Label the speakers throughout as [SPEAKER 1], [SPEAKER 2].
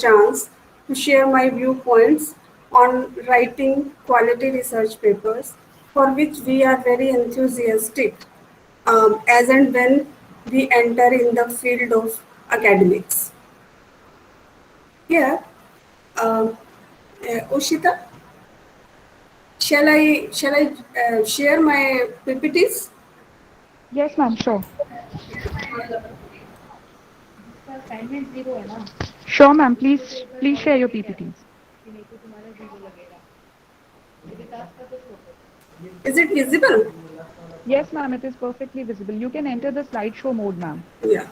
[SPEAKER 1] chance to share my viewpoints on writing quality research papers, for which we are very enthusiastic as and when we enter in the field of academics. Here, um, Ushita, shall I share my PPTs?
[SPEAKER 2] Yes, ma'am, sure. Sure, ma'am. Please share your PPTs.
[SPEAKER 1] Is it visible?
[SPEAKER 2] Yes, ma'am, it is perfectly visible. You can enter the slideshow mode, ma'am.
[SPEAKER 1] Yeah.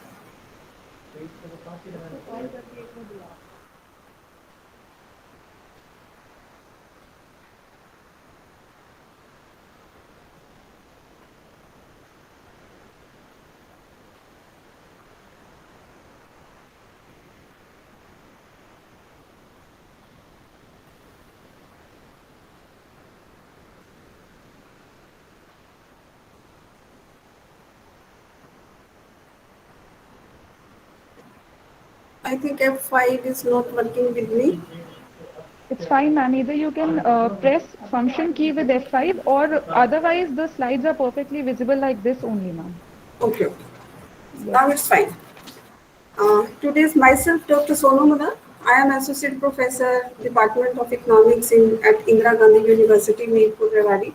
[SPEAKER 1] I think F5 is not working with me.
[SPEAKER 2] It's fine, ma'am. Either you can press function key with F5 or otherwise the slides are perfectly visible like this only, ma'am.
[SPEAKER 1] Okay, okay.
[SPEAKER 2] Yes.
[SPEAKER 1] Now it's fine. Today is myself, Dr. Sonu Madan. I am Associate Professor, Department of Economics at Indira Gandhi University, Mirpur, Rewari.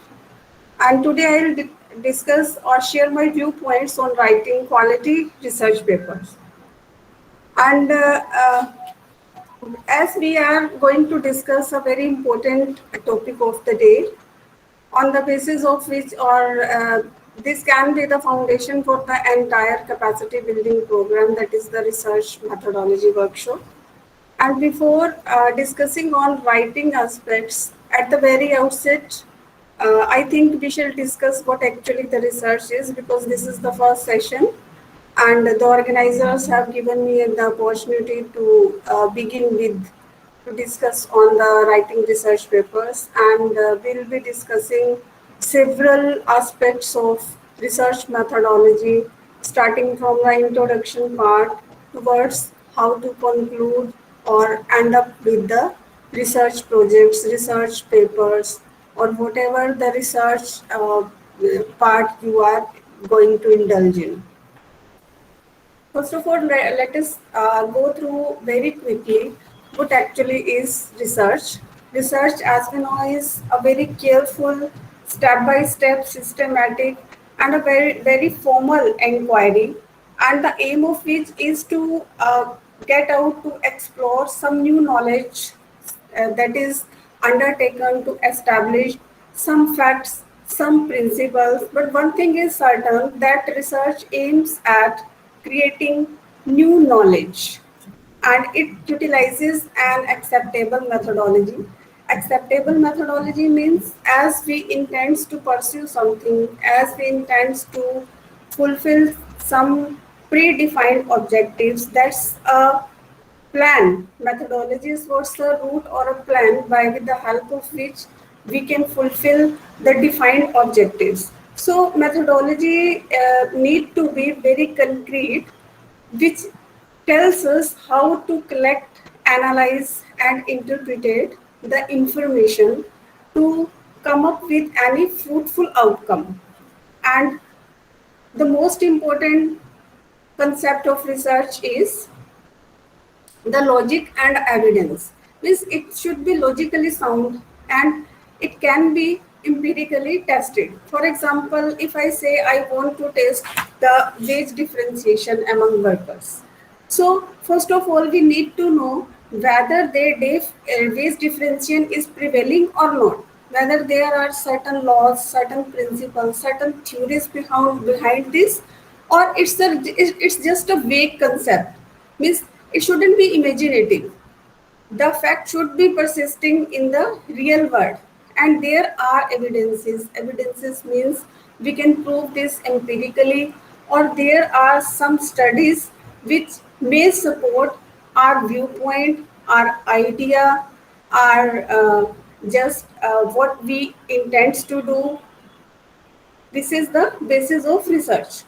[SPEAKER 1] And today I will discuss or share my viewpoints on writing quality research papers. And as we are going to discuss a very important topic of the day, on the basis of which or this can be the foundation for the entire capacity building program, that is the research methodology workshop. And before discussing on writing aspects, at the very outset, I think we shall discuss what actually the research is, because this is the first session and the organizers have given me the opportunity to begin with to discuss on the writing research papers, and we'll be discussing several aspects of research methodology, starting from the introduction part towards how to conclude or end up with the research projects, research papers, or whatever the research part you are going to indulge in. First of all, let us go through very quickly what actually is research. Research, as we know, is a very careful, step-by-step, systematic, and a very formal inquiry, and the aim of which is to get out to explore some new knowledge that is undertaken to establish some facts, some principles. But one thing is certain, that research aims at creating new knowledge, and it utilizes an acceptable methodology. Acceptable methodology means as we intend to pursue something, as we intend to fulfill some predefined objectives, that's a plan. Methodology is what's the route or a plan by with the help of which we can fulfill the defined objectives. So methodology need to be very concrete, which tells us how to collect, analyze, and interpret the information to come up with any fruitful outcome. And the most important concept of research is the logic and evidence. Means it should be logically sound and it can be empirically tested. For example, if I say I want to test the wage differentiation among workers, so first of all we need to know whether wage differentiation is prevailing or not, whether there are certain laws, certain principles, certain theories behind this, or it's just a vague concept. Means it shouldn't be imaginative. The fact should be persisting in the real world. And there are evidences. Evidences means we can prove this empirically, or there are some studies which may support our viewpoint, our idea, our just what we intend to do. This is the basis of research.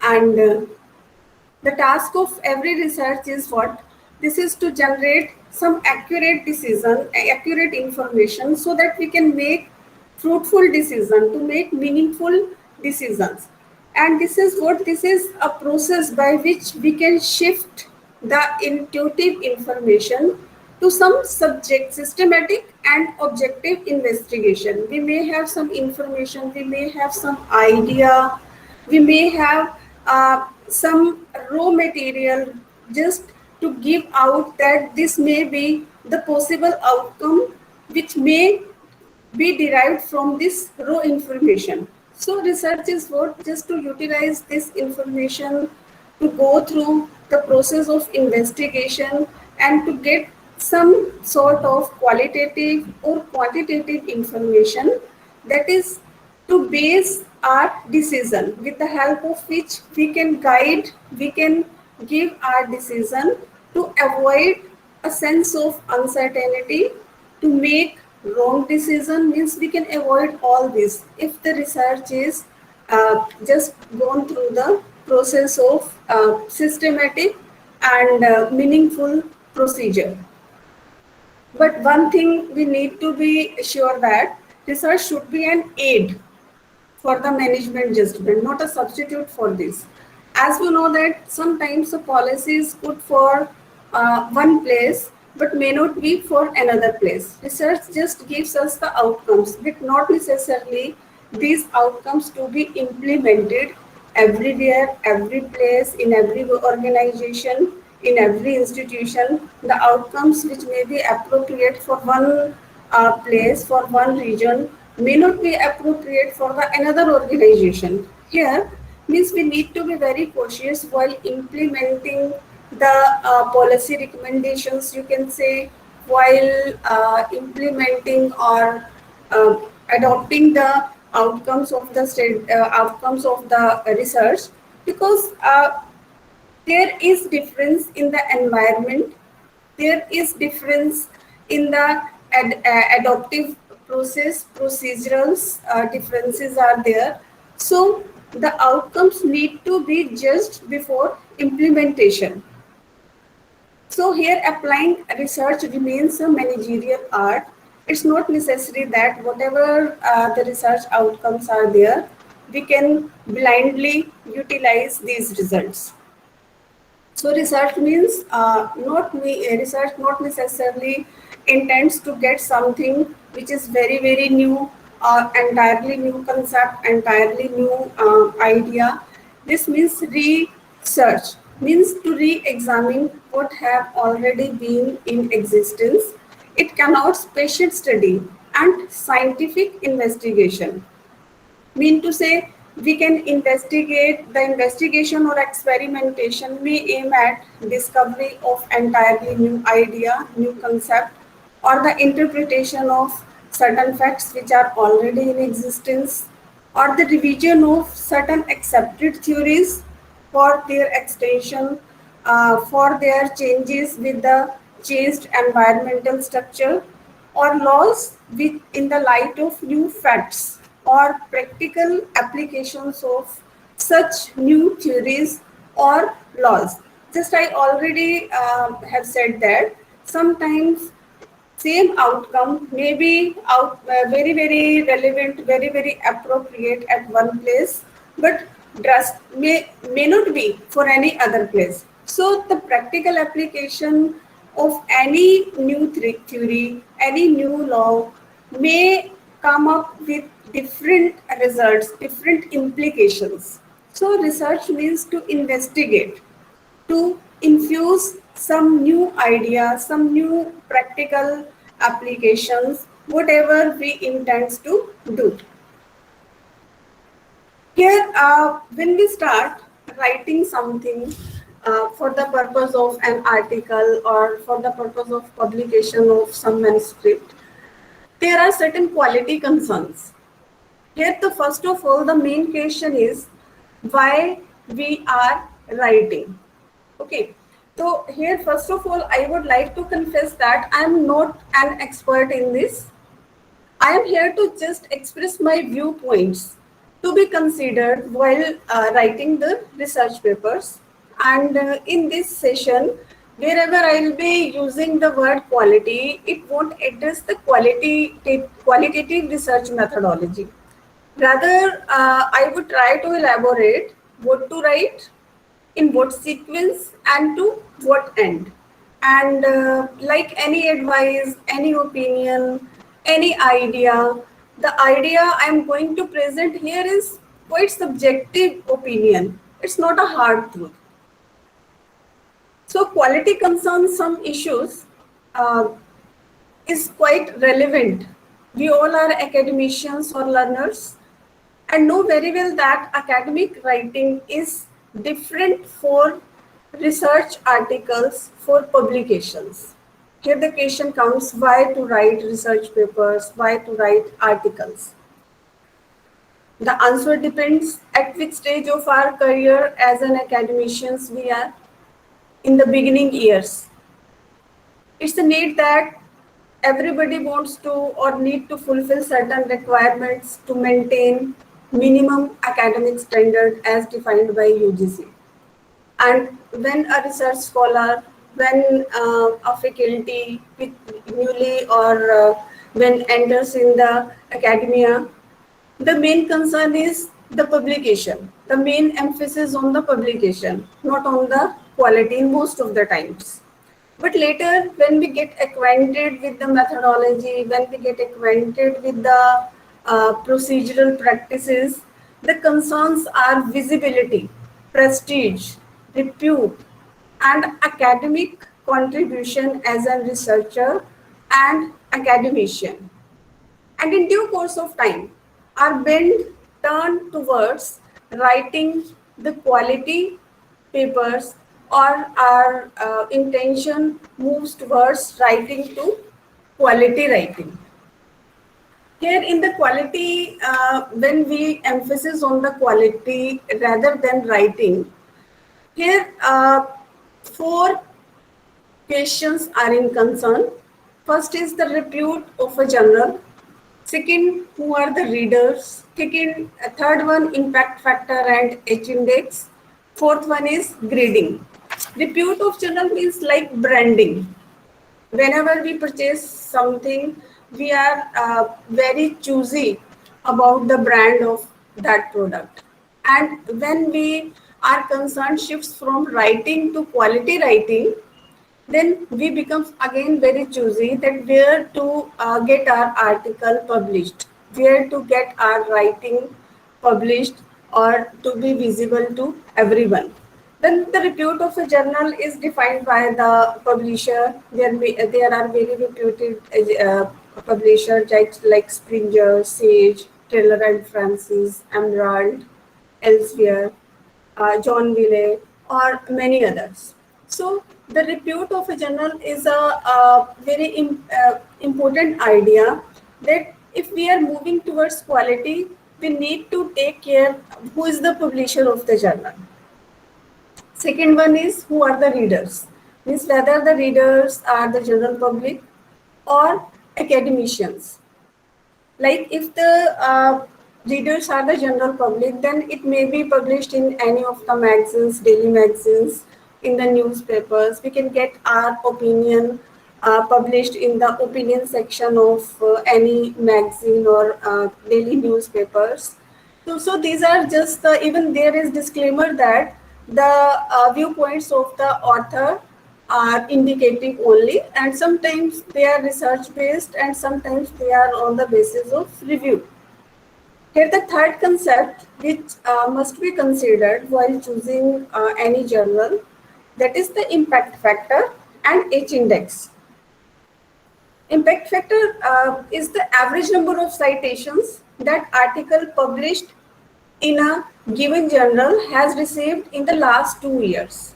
[SPEAKER 1] And the task of every research is what? This is to generate some accurate decision, accurate information, so that we can make fruitful decision, to make meaningful decisions. And this is a process by which we can shift the intuitive information to some subject systematic and objective investigation. We may have some information, we may have some idea, we may have some raw material just to give out that this may be the possible outcome which may be derived from this raw information. So research is what, just to utilize this information, to go through the process of investigation and to get some sort of qualitative or quantitative information, that is to base our decision, with the help of which we can guide, we can give our decision to avoid a sense of uncertainty, to make wrong decision. Means we can avoid all this if the research is just gone through the process of systematic and meaningful procedure. But one thing we need to be sure, that research should be an aid for the management judgment, not a substitute for this. As we know that sometimes a policy is good for one place but may not be for another place. Research just gives us the outcomes, but not necessarily these outcomes to be implemented everywhere, every place, in every organization, in every institution. The outcomes which may be appropriate for one place, for one region, may not be appropriate for the another organization. Here means we need to be very cautious while implementing the policy recommendations, you can say, while implementing or adopting the outcomes of the outcomes of the research, because there is difference in the environment, there is difference in the adoptive process, procedurals differences are there. So the outcomes need to be judged before implementation. So here applying research remains a managerial art. It's not necessary that whatever the research outcomes are there, we can blindly utilize these results. So research means research not necessarily intends to get something which is very new, entirely new concept, entirely new idea. This means research means to re-examine what have already been in existence. It connotes patient study and scientific investigation. Mean to say, we can investigate, the investigation or experimentation may aim at discovery of entirely new idea, new concept, or the interpretation of certain facts which are already in existence, or the revision of certain accepted theories for their extension, for their changes with the changed environmental structure, or laws with, in the light of new facts or practical applications of such new theories or laws. Just I already have said that sometimes same outcome may be very relevant, very appropriate at one place, but may not be for any other place. So the practical application of any new theory, any new law may come up with different results, different implications. So research means to investigate, to infuse some new ideas, some new practical applications, whatever we intend to do. Here, when we start writing something for the purpose of an article or for the purpose of publication of some manuscript, there are certain quality concerns. Here, the first of all, the main question is why we are writing. Okay, so here first of all I would like to confess that I am not an expert in this. I am here to just express my viewpoints to be considered while writing the research papers. And in this session, Wherever I'll be using the word quality, it won't address the qualitative research methodology. Rather, I would try to elaborate what to write, in what sequence, and to what end. And like any advice, any opinion, any idea, the idea I'm going to present here is quite subjective opinion. It's not a hard truth. So quality concerns some issues uh, is quite relevant. We all are academicians or learners and know very well that academic writing is different for research articles for publications. Here the question comes, why to write research papers, why to write articles? The answer depends at which stage of our career as an academicians we are. In the beginning years, it's a need that everybody wants to or need to fulfill certain requirements to maintain minimum academic standard as defined by UGC. And when a research scholar, when a faculty with newly or when enters in the academia, the main concern is the publication. The main emphasis on the publication, not on the quality in most of the times. But later, when we get acquainted with the methodology, when we get acquainted with the procedural practices, the concerns are visibility, prestige, repute, and academic contribution as a researcher and academician. And in due course of time, our bend turned towards writing the quality papers, or our intention moves towards writing to quality writing. Here in the quality, when we emphasis on the quality rather than writing, here four questions are in concern. First is the repute of a journal. Second, who are the readers? Third one, impact factor and H index. Fourth one is grading. Repute of journal means like branding. Whenever we purchase something, we are very choosy about the brand of that product. And when we are concerned shifts from writing to quality writing, then we become again very choosy that where to get our article published, where to get our writing published or to be visible to everyone. Then the repute of a journal is defined by the publisher. There are very reputed publishers like Springer, Sage, Taylor and Francis, Emerald, Elsevier, John Wiley, or many others. So the repute of a journal is a very important idea that if we are moving towards quality, we need to take care who is the publisher of the journal. Second one is who are the readers. Means whether the readers are the general public or academicians. Like if the readers are the general public, then it may be published in any of the magazines, daily magazines, in the newspapers. We can get our opinion published in the opinion section of any magazine or daily newspapers. So these are just the, even there is disclaimer that the viewpoints of the author are indicative only, and sometimes they are research based and sometimes they are on the basis of review. Here the third concept which must be considered while choosing any journal, that is the impact factor and H index. Impact factor is the average number of citations that article published in a given journal has received in the last 2 years.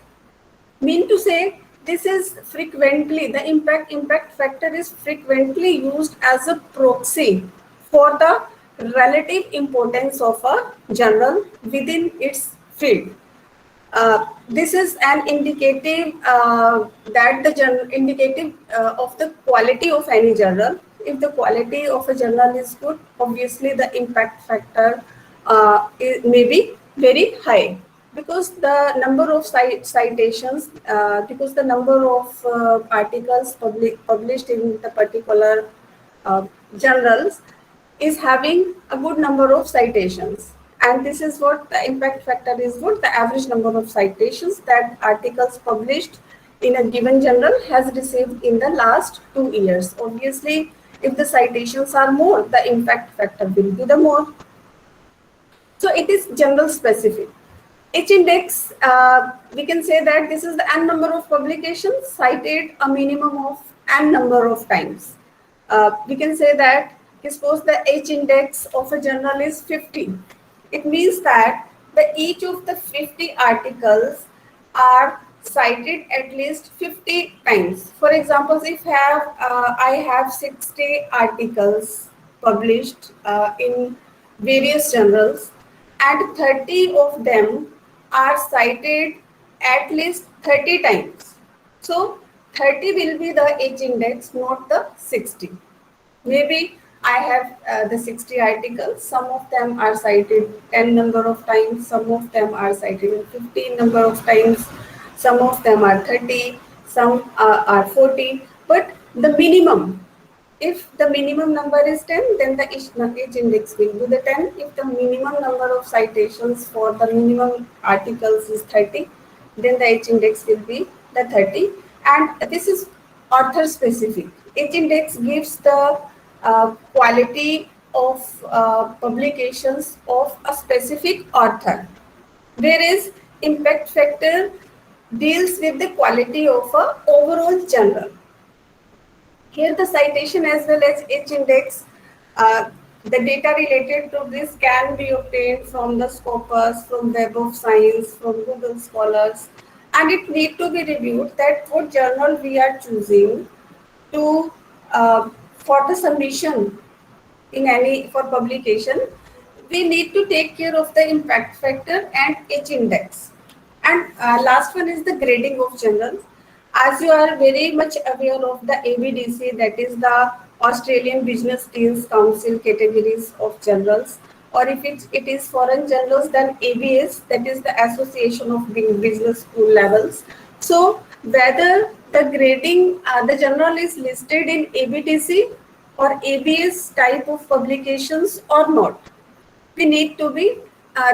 [SPEAKER 1] Mean to say, this is frequently, the impact factor is frequently used as a proxy for the relative importance of a journal within its field. This is an indicative that the journal indicative of the quality of any journal. If the quality of a journal is good, obviously the impact factor may be very high. because the number of citations, because the number of articles published in the particular uh, journals is having a good number of citations. And this is what the impact factor is, what the average number of citations that articles published in a given journal has received in the last 2 years. Obviously, if the citations are more, the impact factor will be the more. So it is general specific. H index, we can say that this is the n number of publications cited a minimum of n number of times. We can say that, suppose the H index of a journal is 50. It means that each of the 50 articles are cited at least 50 times. For example, if I have 60 articles published in various journals, and 30 of them are cited at least 30 times. So 30 will be the H index, not the 60. Maybe I have the 60 articles, some of them are cited 10 number of times, some of them are cited 15 number of times, some of them are 30, some are 40, but the minimum, if the minimum number is 10, then the H index will be the 10. If the minimum number of citations for the minimum articles is 30, then the H index will be the 30. And this is author specific. H index gives the quality of publications of a specific author, whereas impact factor deals with the quality of a overall journal. Here the citation as well as H index, the data related to this can be obtained from the Scopus, from Web of Science, from Google Scholars, and it need to be reviewed that what journal we are choosing to for the submission in any for publication. We need to take care of the impact factor and H index. And last one is the grading of journals. As you are very much aware of the ABDC, that is the Australian Business Deals Council categories of journals, or if it is foreign journals, then ABS, that is the Association of Business School Levels. So whether the grading, the journal is listed in ABDC or ABS type of publications or not, we need to be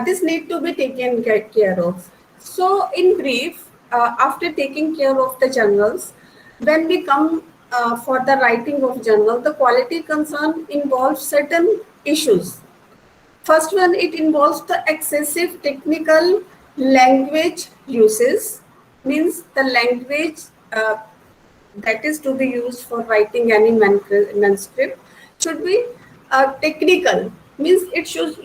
[SPEAKER 1] this need to be taken care of. So in brief, after taking care of the journals, when we come for the writing of journal, the quality concern involves certain issues. First one, it involves the excessive technical language uses, means the language that is to be used for writing any manuscript should be technical, means it should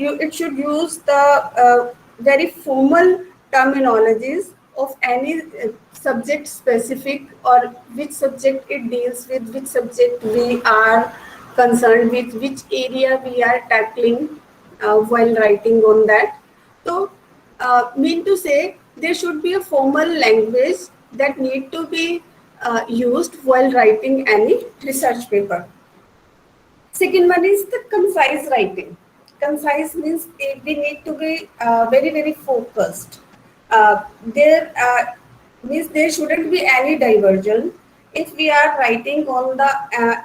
[SPEAKER 1] use the very formal terminologies of any subject specific, or which subject it deals with, which subject we are concerned with, which area we are tackling while writing on that. So mean to say, there should be a formal language that need to be used while writing any research paper. Second one is the concise writing. Concise means we need to be very, very focused. There means there shouldn't be any diversion. If we are writing on the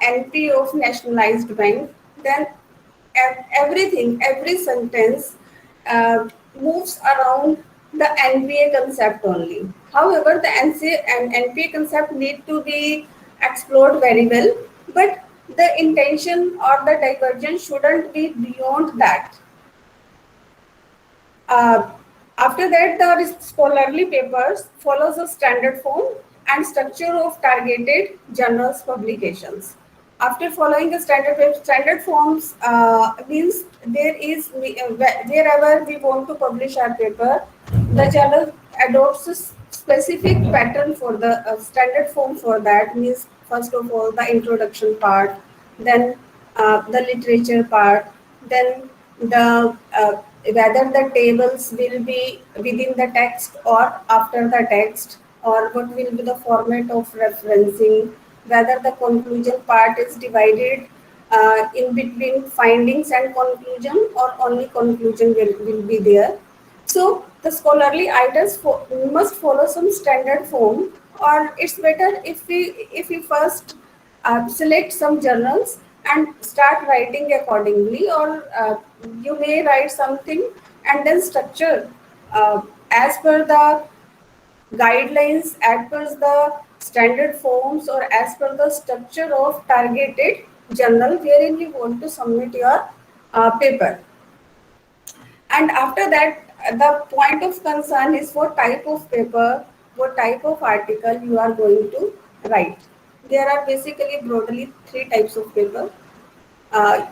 [SPEAKER 1] NP of nationalized bank, then everything, every sentence moves around the NPA concept only. However, the NPA concept need to be explored very well, but the intention or the divergence shouldn't be beyond that. Uh, After that, the scholarly papers follows a standard form and structure of targeted journals publications. After following the standard forms means there is wherever we want to publish our paper, the journal adopts a specific pattern for the standard form for that. Means first of all the introduction part, then the literature part, then the whether the tables will be within the text or after the text, or what will be the format of referencing, whether the conclusion part is divided in between findings and conclusion, or only conclusion will be there. So the scholarly items must follow some standard form, or it's better if we first select some journals and start writing accordingly, or you may write something and then structure as per the guidelines, as per the standard forms, or as per the structure of targeted journal wherein you want to submit your paper. And after that, the point of concern is what type of paper, what type of article you are going to write. There are basically broadly three types of paper.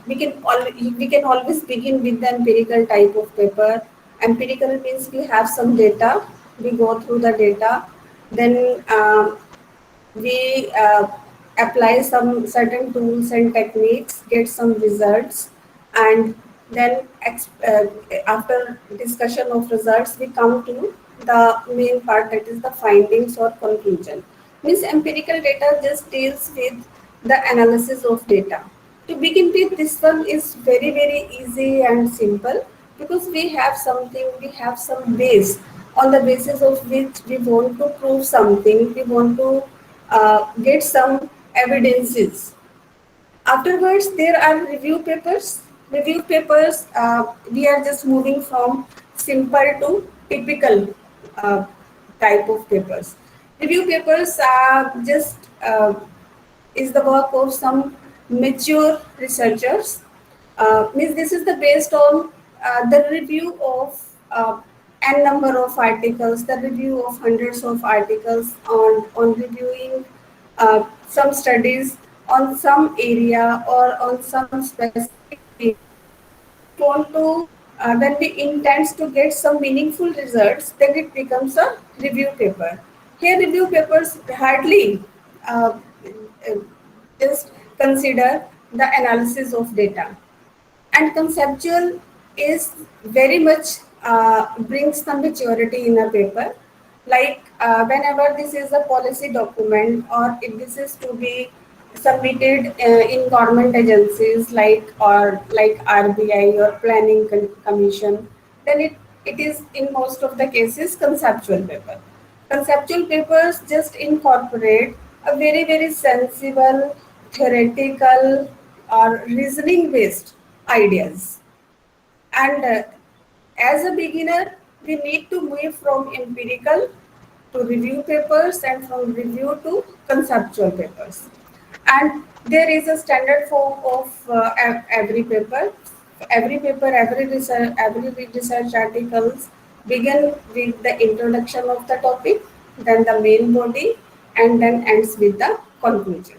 [SPEAKER 1] We can always begin with the empirical type of paper. Empirical means we have some data, we go through the data, then we apply some certain tools and techniques, get some results, and then after discussion of results, we come to the main part, that is the findings or conclusion. Means empirical data just deals with the analysis of data. To begin with, this one is very very easy and simple, because we have something, we have some base on the basis of which we want to prove something, we want to get some evidences. Afterwards, there are review papers. Review papers, we are just moving from simple to typical uh, type of papers. Review papers are just is the work of some mature researchers. Means this is the based on the review of n number of articles, the review of hundreds of articles on reviewing some studies on some area or on some specific field. We want to, when we intend to get some meaningful results, then it becomes a review paper. Here, review papers hardly uh, uh, just consider the analysis of data, and conceptual is very much brings the maturity in a paper. Like whenever this is a policy document, or if this is to be submitted in government agencies like RBI or planning commission, then it is in most of the cases conceptual paper. Conceptual papers just incorporate a very very sensible, theoretical, or reasoning based ideas. And as a beginner, we need to move from empirical to review papers, and from review to conceptual papers. And there is a standard form of every paper. Every paper, every research articles begin with the introduction of the topic, then the main body, and then ends with the conclusion.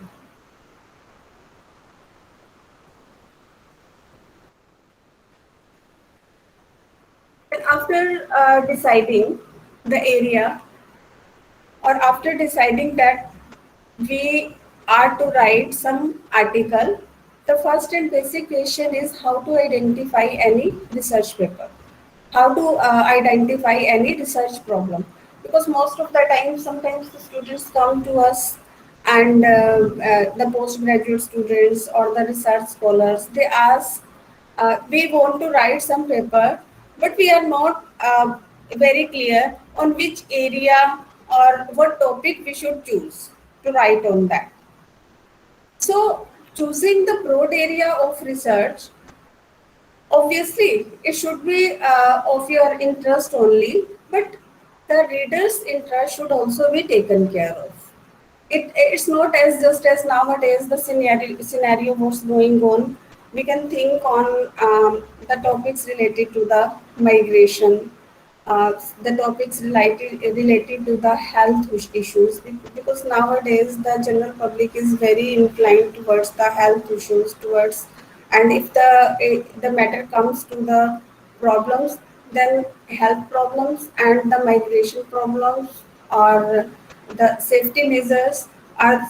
[SPEAKER 1] And after deciding the area, or after deciding that we are to write some article, the first and basic question is how to identify any research paper, how to identify any research problem. Because most of the time, sometimes the students come to us, and the postgraduate students or the research scholars, they ask, we want to write some paper, but we are not very clear on which area or what topic we should choose to write on that. So, choosing the broad area of research, obviously it should be of your interest only, but the reader's interest should also be taken care of. It's not as just as nowadays the scenario what's going on. We can think on the topics related to the migration, the topics related to the health issues, because nowadays the general public is very inclined towards the health issues, towards, and if the matter comes to the problems, then health problems and the migration problems, or the safety measures, are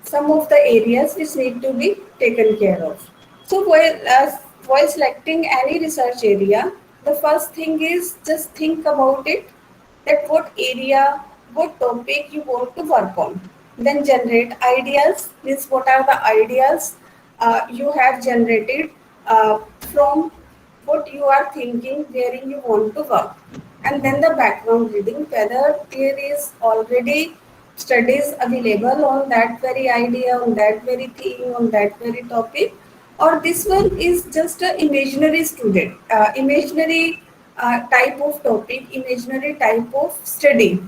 [SPEAKER 1] some of the areas which need to be taken care of. So while selecting any research area, the first thing is just think about it, that what area, what topic you want to work on. Then generate ideas, means what are the ideas you have generated from what you are thinking wherein you want to work. And then the background reading, whether there is already studies available on that very idea, on that very thing, on that very topic, or this one is just an imaginary student, imaginary type of topic, imaginary type of study.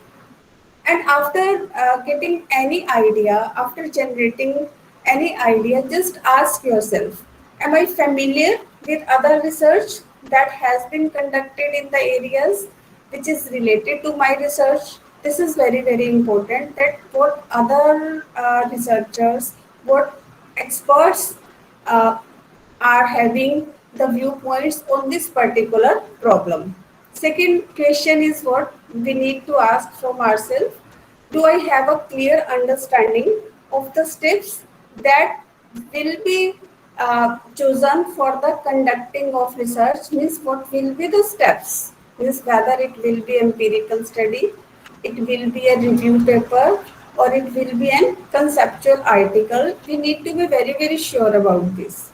[SPEAKER 1] And after getting any idea, after generating any idea, just ask yourself, am I familiar with other research that has been conducted in the areas which is related to my research? This is very, very important, that what other researchers, what experts uh, are having the viewpoints on this particular problem. Second question is what we need to ask from ourselves. Do I have a clear understanding of the steps that will be chosen for the conducting of research? Means what will be the steps? Means whether it will be empirical study, it will be a review paper, or it will be a conceptual article. We need to be very, very sure about this.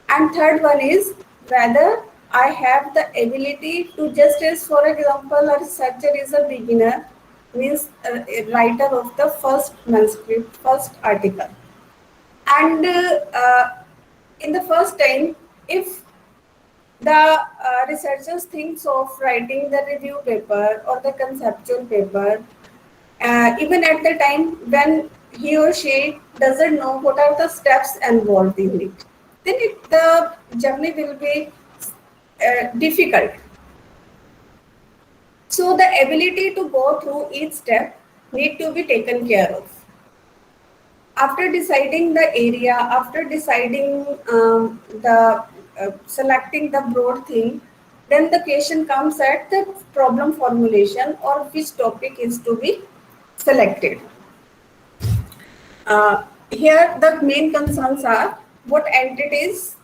[SPEAKER 1] And third one is whether I have the ability to, just as for example a researcher is a beginner, means a writer of the first manuscript, first article. And in the first time, if the researchers thinks of writing the review paper or the conceptual paper, even at the time when he or she doesn't know what are the steps involved in it, then the journey will be difficult. So the ability to go through each step need to be taken care of. After deciding the area, after deciding the selecting the broad thing, then the question comes at the problem formulation or which topic is to be selected. Here the main concerns are what entities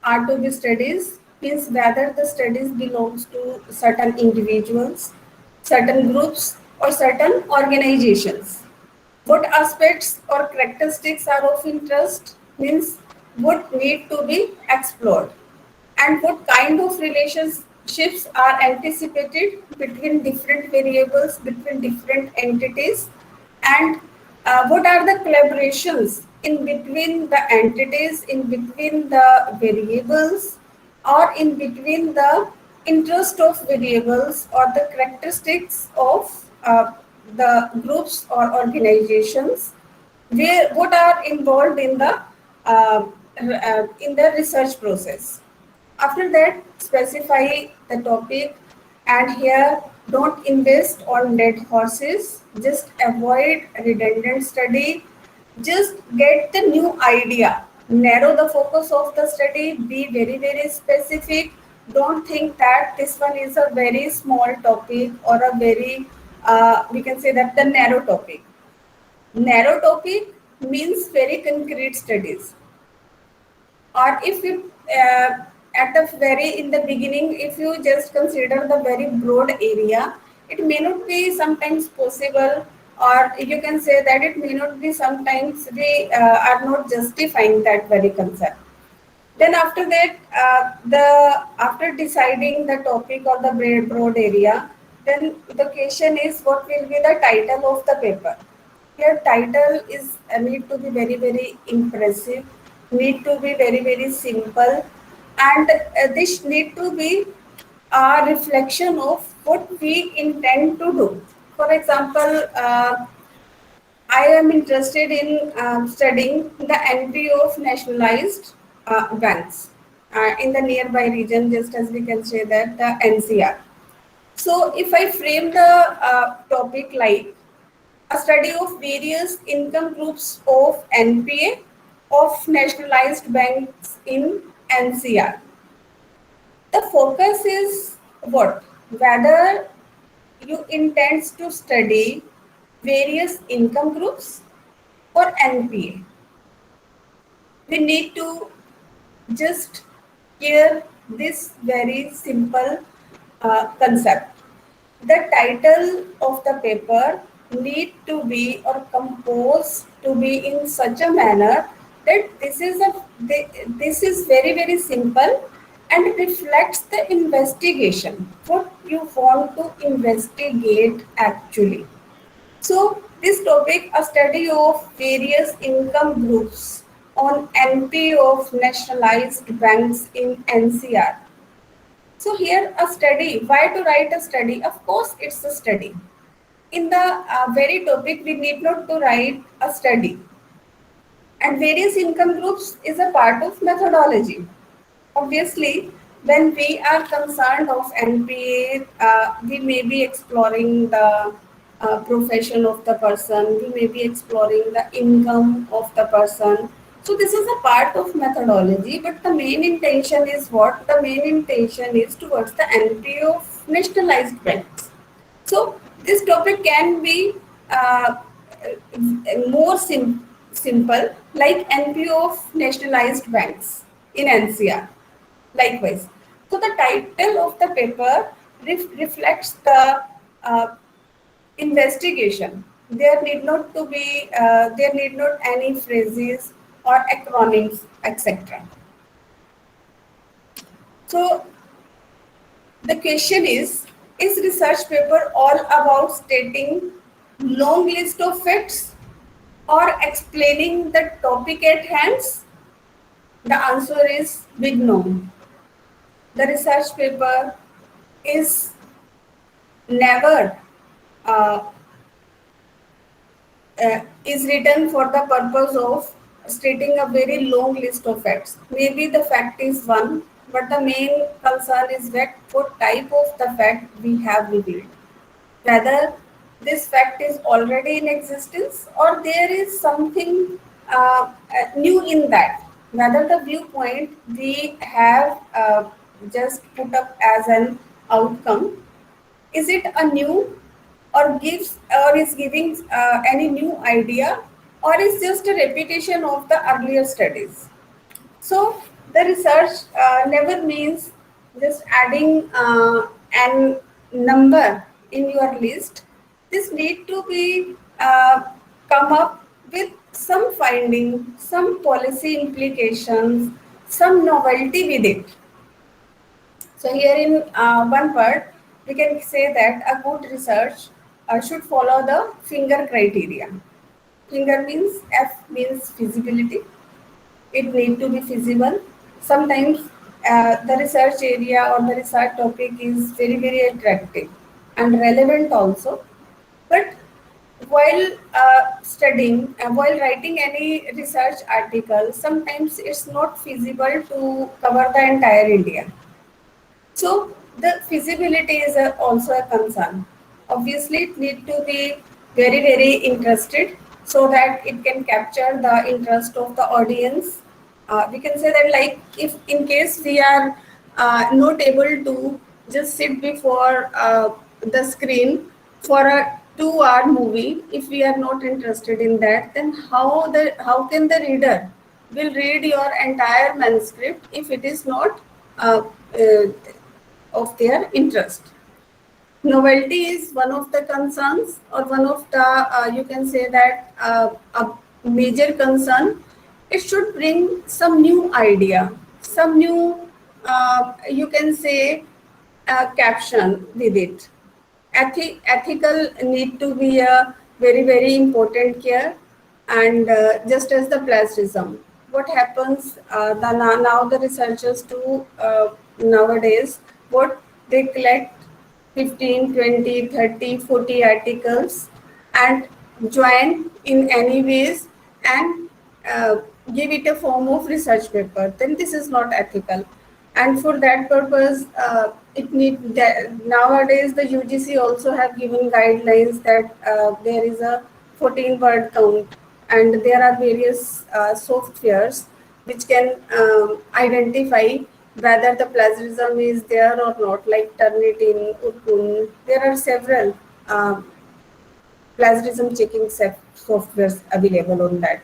[SPEAKER 1] are to be studied, means whether the studies belongs to certain individuals, certain groups, or certain organizations. What aspects or characteristics are of interest, means what need to be explored, and what kind of relationships are anticipated between different variables, between different entities, and what are the collaborations in between the entities, in between the variables, or in between the interest of variables or the characteristics of the groups or organizations, where what are involved in the research process. After that, specify the topic, and here don't invest on dead horses. Just avoid redundant study. Just get the new idea. Narrow the focus of the study. Be very, very specific. Don't think that this one is a very small topic or a very, we can say that the narrow topic. Narrow topic means very concrete studies. Or if you at the very in the beginning, if you just consider the very broad area, it may not be sometimes possible, or you can say that it may not be, sometimes we are not justifying that very concept. Then after that, the after deciding the topic or the broad area, then the question is what will be the title of the paper. Here title is need to be very, very impressive, need to be very, very simple, and this need to be a reflection of what we intend to do. For example, I am interested in studying the entry of nationalized banks in the nearby region, just as we can say that the NCR. So, if I frame the topic like a study of various income groups of NPA of nationalized banks in NCR, the focus is what? Whether you intend to study various income groups or NPA. We need to just hear this very simple concept. The title of the paper need to be or composed to be in such a manner that this is very, very simple, and reflects the investigation, what you want to investigate actually. So, this topic, a study of various income groups on NP of nationalized banks in NCR. So, here a study. Why to write a study? Of course, it's a study. In the very topic, we need not to write a study. And various income groups is a part of methodology. Obviously, when we are concerned of NPA, we may be exploring the profession of the person, we may be exploring the income of the person. So this is a part of methodology, but the main intention is what? The main intention is towards the NPA of nationalized banks. So this topic can be more simple, like NPO of nationalized banks in NCR. Likewise, so the title of the paper reflects the uh, investigation. There need not any phrases or acronyms, etc. So the question is research paper all about stating long list of facts or explaining the topic at hand? The answer is big no. The research paper is never uh, is written for the purpose of stating a very long list of facts. Maybe the fact is one, but the main concern is that what type of the fact we have revealed. Whether this fact is already in existence or there is something new in that. Whether the viewpoint we have just put up as an outcome, is it a new or gives or is giving any new idea, or is just a repetition of the earlier studies. So the research never means just adding an number in your list. This need to be come up with some finding, some policy implications, some novelty with it. So here in one part, we can say that a good research should follow the finger criteria. Finger means F means feasibility. It need to be feasible. Sometimes the research area or the research topic is very attractive and relevant also. But while studying, while writing any research article, sometimes it's not feasible to cover the entire India. So the feasibility is also a concern. Obviously, it need to be very interested so that it can capture the interest of the audience. We can say that, like, if in case we are not able to just sit before the screen for a 2 hour movie, if we are not interested in that, then how can the reader will read your entire manuscript if it is not uh, uh, of their interest. Novelty is one of the concerns, or one of the, you can say that, a major concern. It should bring some new idea, some new, you can say, caption with it. Ethical need to be a very important care, and just as the plagiarism. What happens now the researchers do nowadays, what they collect 15, 20, 30, 40 articles and join in any ways and uh, give it a form of research paper, then this is not ethical. And for that purpose, nowadays the UGC also have given guidelines that there is a 14 word count, and there are various softwares which can identify whether the plagiarism is there or not, like Turnitin, Utpun. There are several plagiarism checking softwares available on that,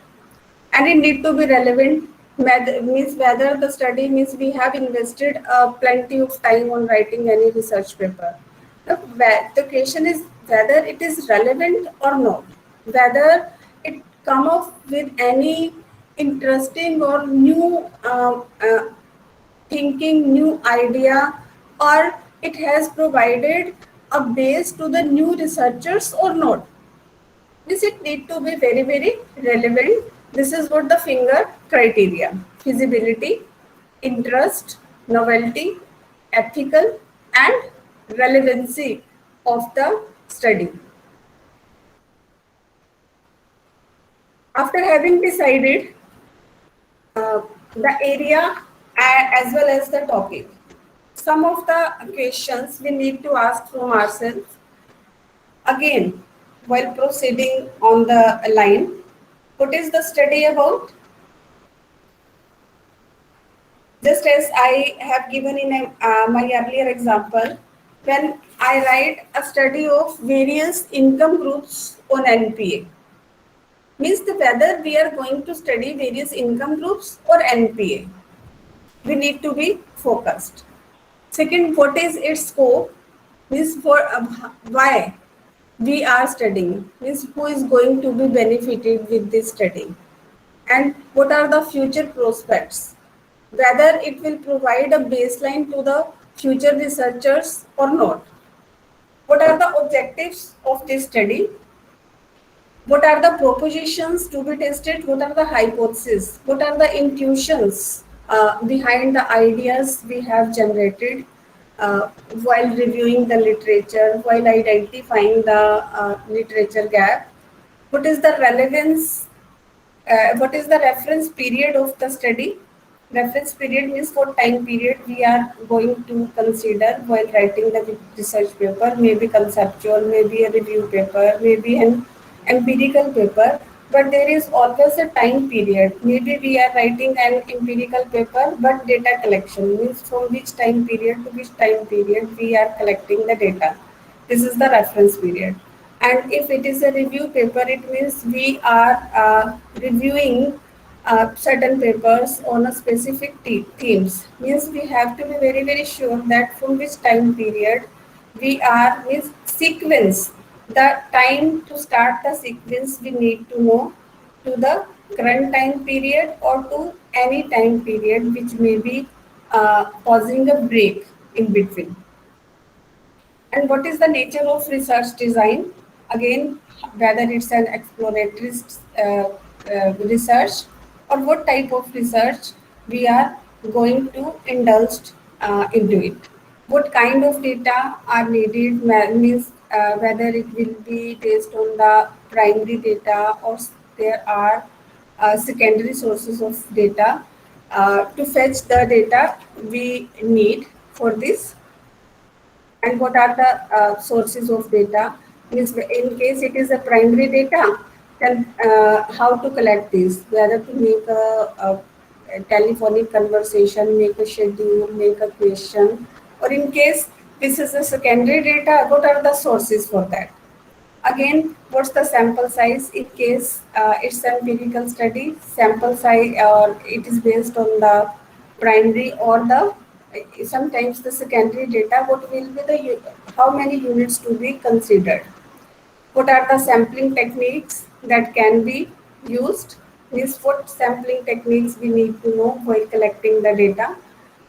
[SPEAKER 1] and it need to be relevant. Means whether the study means we have invested plenty of time on writing any research paper. The question is whether it is relevant or not, whether it come up with any interesting or new thinking, new idea, or it has provided a base to the new researchers or not. This it need to be very, very relevant. This is what the finger criteria: feasibility, interest, novelty, ethical, and relevancy of the study. After having decided the area as well as the topic, some of the questions we need to ask from ourselves again while proceeding on the line. What is the study about? Just as I have given in my earlier example, when I write a study of various income groups on NPA, means the whether we are going to study various income groups or NPA, we need to be focused. Second, what is its scope? Means for why we are studying, means who is going to be benefited with this study, and what are the future prospects, whether it will provide a baseline to the future researchers or not, what are the objectives of this study, what are the propositions to be tested, what are the hypotheses, what are the intuitions behind the ideas we have generated while reviewing the literature, while identifying the literature gap, what is the relevance, what is the reference period of the study. Reference period means what time period we are going to consider while writing the research paper, maybe conceptual, maybe a review paper, maybe an empirical paper, but there is always a time period. Maybe we are writing an empirical paper, but data collection means from which time period to which time period we are collecting the data. This is the reference period. And if it is a review paper, it means we are reviewing certain papers on a specific themes. Means we have to be very, very sure that from which time period we are, means sequence, the time to start the sequence we need to know to the current time period or to any time period which may be causing a break in between. And what is the nature of research design? Again, whether it's an exploratory research or what type of research we are going to indulge into it. What kind of data are needed means whether it will be based on the primary data or there are secondary sources of data to fetch the data we need for this, and what are the sources of data. Means in case it is a primary data, then how to collect this, whether to make a telephonic conversation, make a schedule, make a question, or in case this is a secondary data, what are the sources for that. Again, what's the sample size? In case it's an empirical study, sample size or it is based on the primary or the sometimes the secondary data. What will be the how many units to be considered? What are the sampling techniques that can be used? Means what sampling techniques we need to know while collecting the data.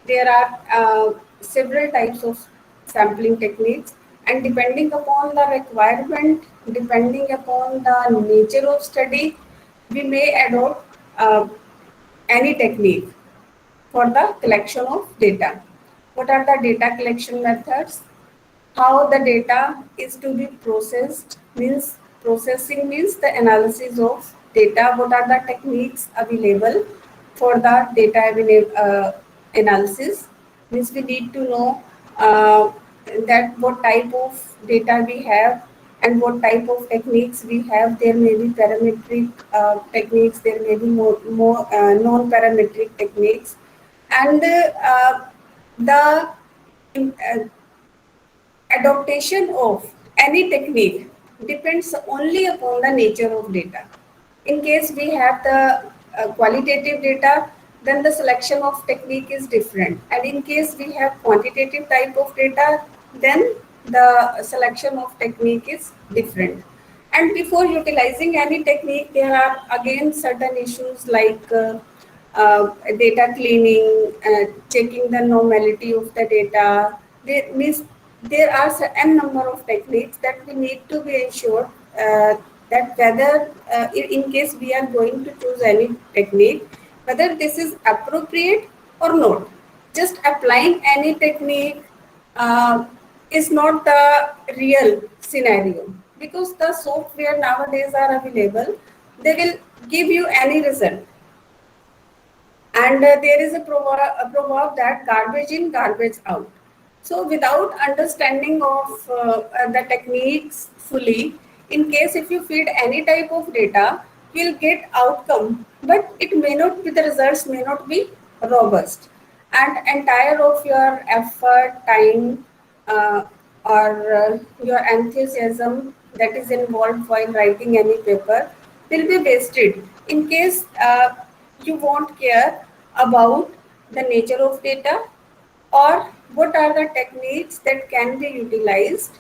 [SPEAKER 1] There are several types of sampling techniques, and depending upon the requirement, depending upon the nature of study, we may adopt any technique for the collection of data. What are the data collection methods? How the data is to be processed, means processing means the analysis of data. What are the techniques available for the data analysis? Means we need to know that what type of data we have and what type of techniques we have. There may be parametric techniques, there may be more non-parametric techniques, and the adaptation of any technique depends only upon the nature of data. In case we have the qualitative data, then the selection of technique is different. And in case we have quantitative type of data, then the selection of technique is different. And before utilizing any technique, there are again certain issues like data cleaning, checking the normality of the data. There are n number of techniques that we need to be ensured that whether in case we are going to choose any technique, whether this is appropriate or not. Just applying any technique uh, is not the real scenario, because the software nowadays are available. They will give you any result. And there is a proverb that garbage in, garbage out. So, without understanding of the techniques fully, in case if you feed any type of data, you'll get outcome, but it may not be, the results may not be robust. And entire of your effort, time, uh, or your enthusiasm that is involved while writing any paper will be wasted in case you won't care about the nature of data, or what are the techniques that can be utilized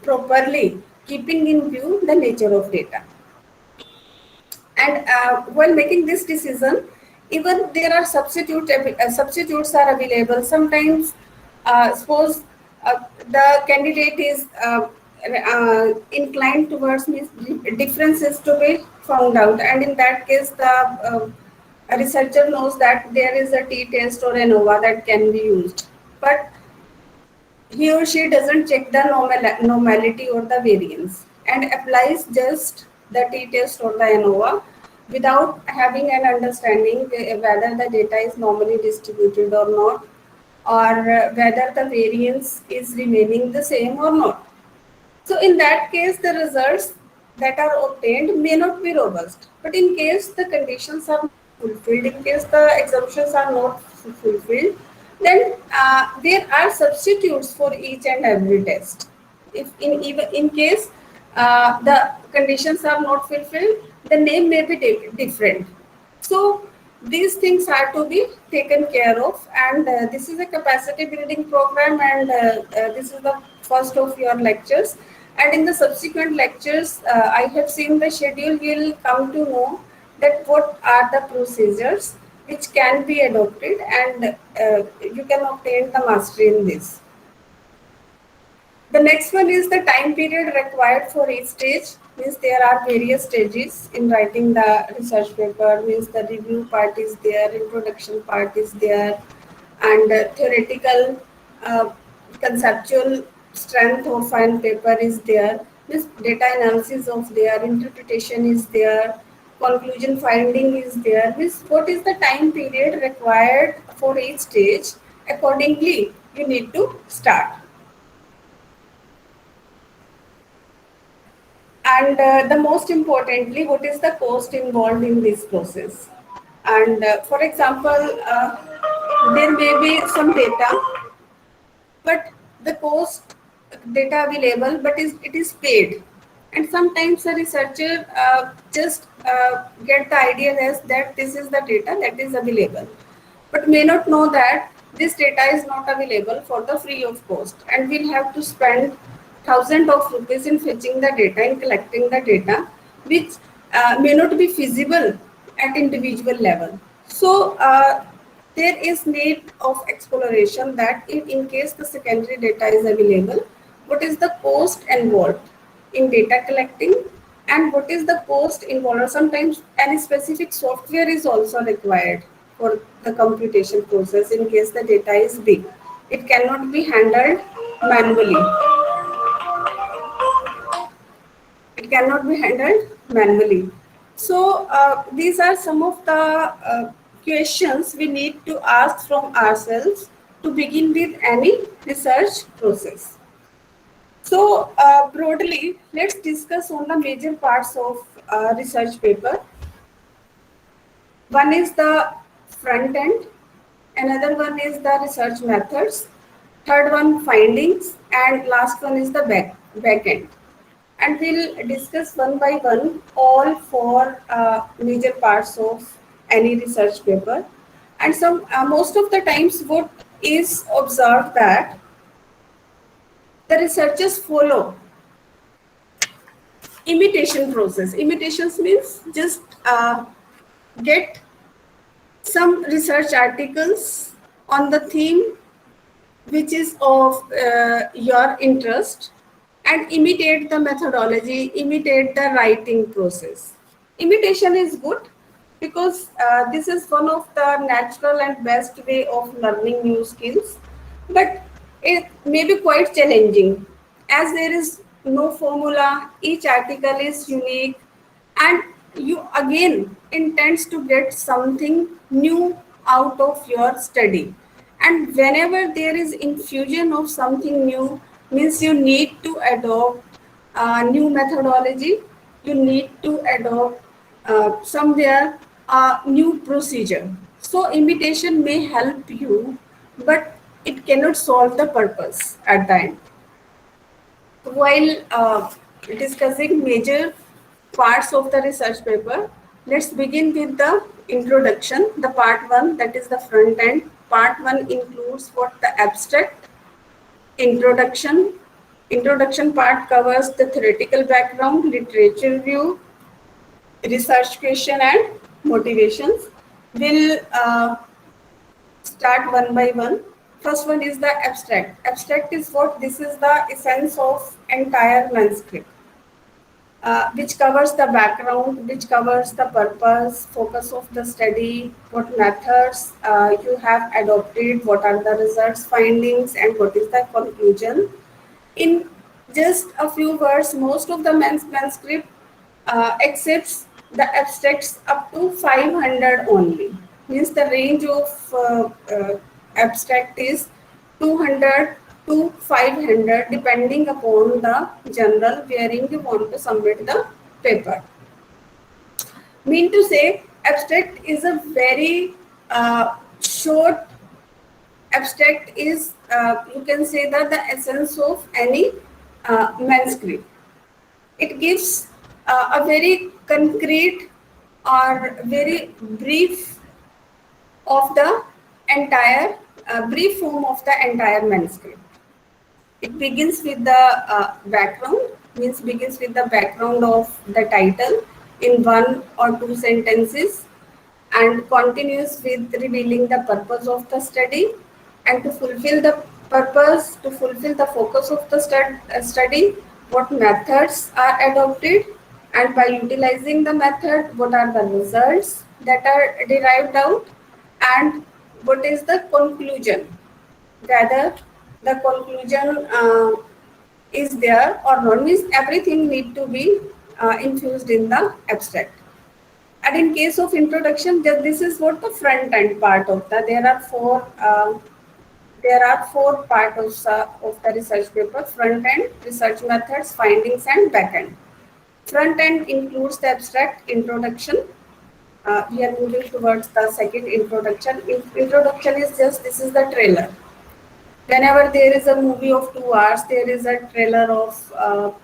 [SPEAKER 1] properly, keeping in view the nature of data. And while making this decision, even there are substitutes are available. Sometimes, suppose the candidate is inclined towards differences to be found out, and in that case, the a researcher knows that there is a t-test or ANOVA that can be used, but he or she doesn't check the normality or the variance and applies just the t-test or the ANOVA without having an understanding whether the data is normally distributed or not, or whether the variance is remaining the same or not. So in that case, the results that are obtained may not be robust. But in case the conditions are not fulfilled, in case the assumptions are not fulfilled, then there are substitutes for each and every test. If in case the conditions are not fulfilled, the name may be different. So these things are to be taken care of, and this is a capacity building program, and this is the first of your lectures. And in the subsequent lectures, I have seen the schedule. Will come to know that what are the procedures which can be adopted, and you can obtain the mastery in this. The next one is the time period required for each stage. Means there are various stages in writing the research paper. Means the review part is there, introduction part is there, and theoretical uh, conceptual strength of fine paper is there. Means data analysis of there, interpretation is there, conclusion finding is there. Means what is the time period required for each stage? Accordingly, you need to start. And the most importantly, what is the cost involved in this process? And for example, there may be some data, but the cost data available, but it is paid. And sometimes a researcher just get the idea as that this is the data that is available, but may not know that this data is not available for the free of cost, and we'll have to spend thousands of rupees in fetching the data and collecting the data, which may not be feasible at individual level. So there is need of exploration that if in case the secondary data is available, what is the cost involved in data collecting, and what is the cost involved, or sometimes any specific software is also required for the computation process in case the data is big. It cannot be handled manually. It cannot be handled manually. So these are some of the questions we need to ask from ourselves to begin with any research process. So broadly, let's discuss on the major parts of research paper. One is the front end, another one is the research methods, third one findings, and last one is the back end. And we'll discuss one by one all four major parts of any research paper. And some most of the times what is observed that the researchers follow imitation process. Imitations means just get some research articles on the theme which is of your interest, and imitate the methodology, imitate the writing process. Imitation is good because this is one of the natural and best way of learning new skills, but it may be quite challenging as there is no formula, each article is unique, and you again intends to get something new out of your study. And whenever there is infusion of something new, means you need to adopt new methodology, you need to adopt somewhere a new procedure. So imitation may help you, but it cannot solve the purpose at the end. While discussing major parts of the research paper, let's begin with the introduction, the part 1, that is the front end. Part 1 includes what the abstract, introduction. Introduction part covers the theoretical background, literature review, research question and motivations. We'll start one by one. First one is the abstract. Abstract is what? This is the essence of entire manuscript, which covers the background, which covers the purpose, focus of the study, what methods you have adopted, what are the results, findings, and what is the conclusion. In just a few words, most of the manuscript accepts the abstracts up to 500 only. Means the range of abstract is 200 to 500 depending upon the journal wherein you want to submit the paper. Mean to say, abstract is a very short. Abstract is, you can say that the essence of any manuscript. It gives a very concrete or very brief of the entire, brief form of the entire manuscript. It begins with the background, means begins with the background of the title in 1 or 2 sentences, and continues with revealing the purpose of the study, and to fulfill the purpose, to fulfill the focus of the study, what methods are adopted, and by utilizing the method, what are the results that are derived out, and what is the conclusion, whether the conclusion is there or not. Means everything need to be infused in the abstract. And in case of introduction, this is what the front end part of the. There are four parts of the research paper: front end, research methods, findings, and back end. Front end includes the abstract, introduction. We are moving towards the second, introduction. Introduction is just, this is the trailer. Whenever there is a movie of 2 hours, there is a trailer of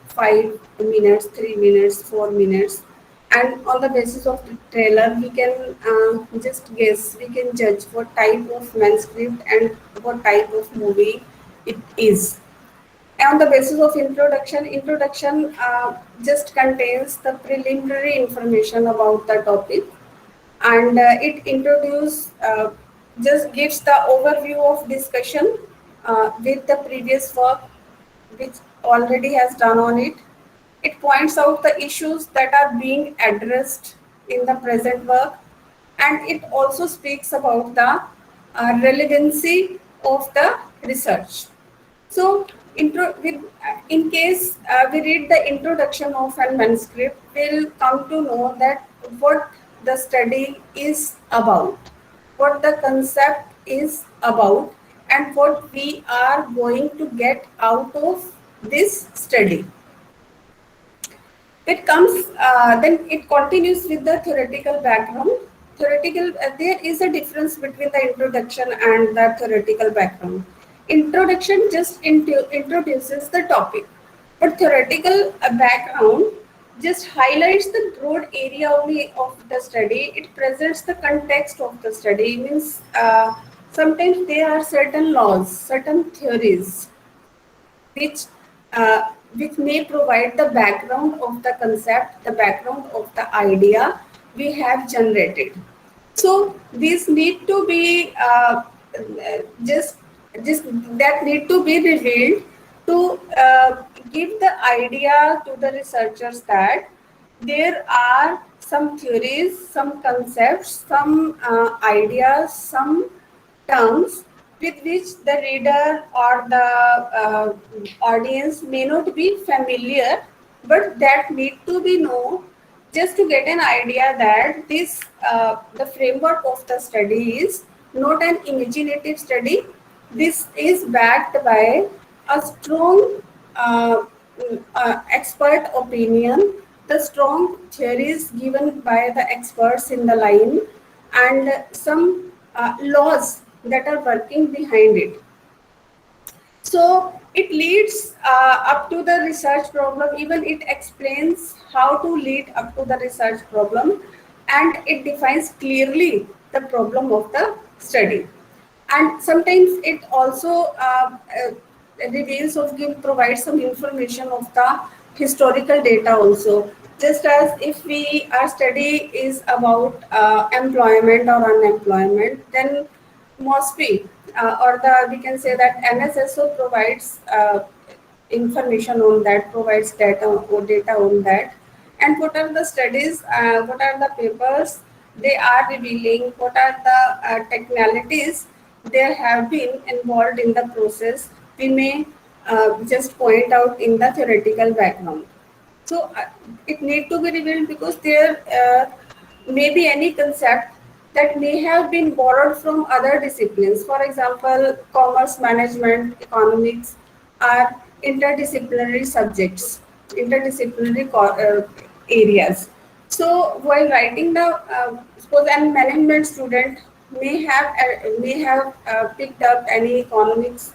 [SPEAKER 1] 5 minutes, 3 minutes, 4 minutes. And on the basis of the trailer, we can just guess, we can judge what type of manuscript and what type of movie it is. And on the basis of introduction, just contains the preliminary information about the topic, and it just gives the overview of discussion with the previous work which already has done on it. It points out the issues that are being addressed in the present work, and it also speaks about the relevancy of the research. So, in case we read the introduction of a manuscript, we'll come to know that what the study is about, what the concept is about, and what we are going to get out of this study. Then it continues with the theoretical background. There is a difference between the introduction and the theoretical background. Introduction just introduces the topic, but theoretical background just highlights the broad area only of the study. It presents the context of the study. Means sometimes there are certain laws, certain theories, which which may provide the background of the concept, the background of the idea we have generated. So these need to be just just that need to be revealed to give the idea to the researchers that there are some theories, some concepts, some ideas, some terms with which the reader or the audience may not be familiar, but that need to be known just to get an idea that this the framework of the study is not an imaginative study. This is backed by a strong expert opinion, the strong theories given by the experts in the line, and some laws that are working behind it. So it leads up to the research problem, even it explains how to lead up to the research problem, and it defines clearly the problem of the study. And sometimes it also reveals or provides some information of the historical data also. Just as if we our study is about employment or unemployment, then MOSPI or the we can say that NSSO provides information on that, provides data on that, and what are the studies, what are the papers they are revealing, what are the technicalities they have been involved in the process. We may just point out in the theoretical background. So it need to be revealed because there may be any concept that may have been borrowed from other disciplines. For example, commerce, management, economics are interdisciplinary subjects, interdisciplinary areas. So while writing the suppose an management student may have picked up any economics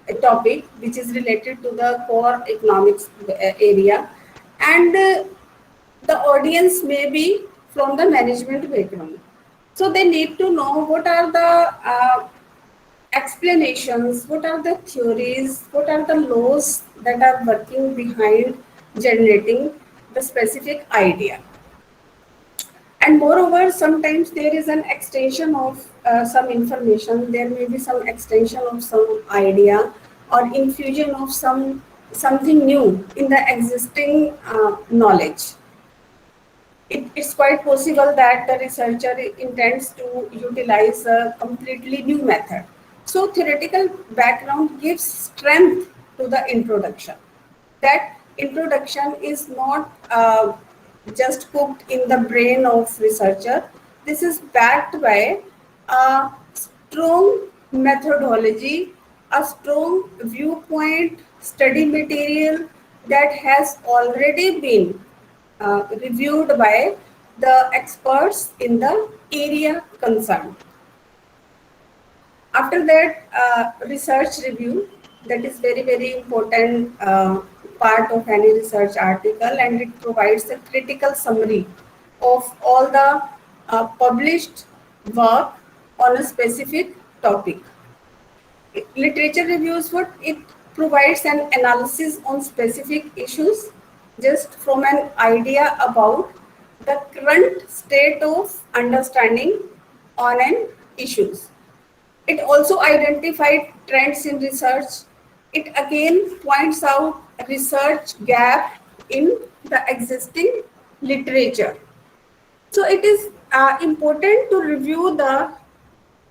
[SPEAKER 1] a topic which is related to the core economics area, and the audience may be from the management background. So they need to know what are the explanations, what are the theories, what are the laws that are working behind generating the specific idea. And moreover, sometimes there is an extension of some information, there may be some extension of some idea or infusion of something new in the existing knowledge. It's quite possible that the researcher intends to utilize a completely new method. So theoretical background gives strength to the introduction. That introduction is not just cooked in the brain of researcher. This is backed by a strong methodology, a strong viewpoint, study material that has already been reviewed by the experts in the area concerned. After that, research review, that is very important part of any research article, and it provides a critical summary of all the published work on a specific topic. Literature reviews, what it provides an analysis on specific issues just from an idea about the current state of understanding on an issues. It also identified trends in research. It again points out a research gap in the existing literature. So it is important to review the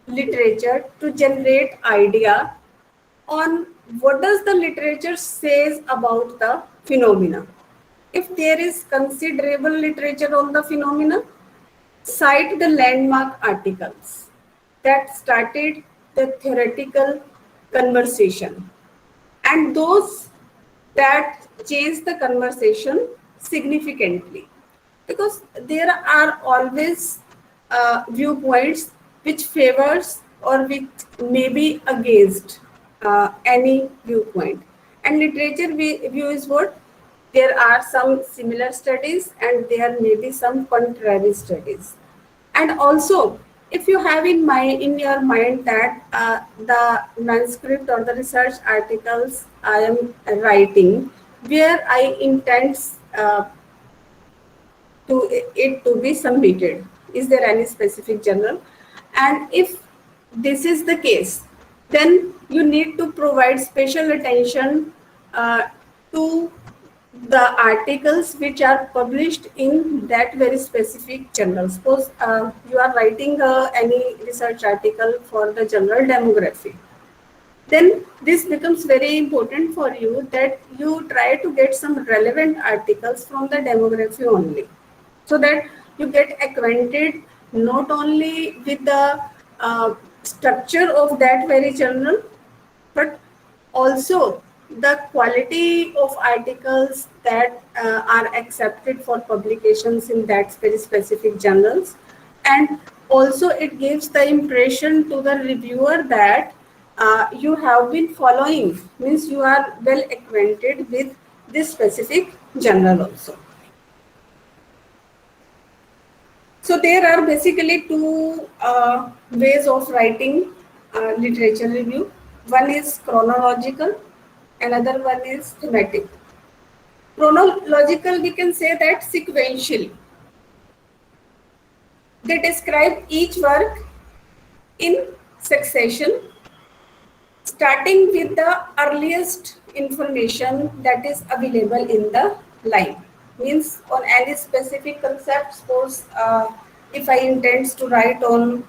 [SPEAKER 1] literature to generate idea on what does the literature says about the phenomena. If there is considerable literature on the phenomena, cite the landmark articles that started the theoretical conversation and those that change the conversation significantly, because there are always viewpoints which favors or which may be against any viewpoint, and literature view is what there are some similar studies and there may be some contrary studies. And also, if you have in your mind that the manuscript or the research articles I am writing, where I intend to it to be submitted, is there any specific journal? And if this is the case, then you need to provide special attention to the articles which are published in that very specific journal. Suppose you are writing any research article for the general demography, then this becomes very important for you that you try to get some relevant articles from the demography only, so that you get acquainted not only with the structure of that very journal, but also the quality of articles that are accepted for publications in that very specific journals. And also it gives the impression to the reviewer that you have been following, means you are well acquainted with this specific journal also. So there are basically two ways of writing literature review. One is chronological, another one is thematic. Chronological, we can say that sequentially. They describe each work in succession, starting with the earliest information that is available in the line. Means on any specific concept, suppose if I intend to write on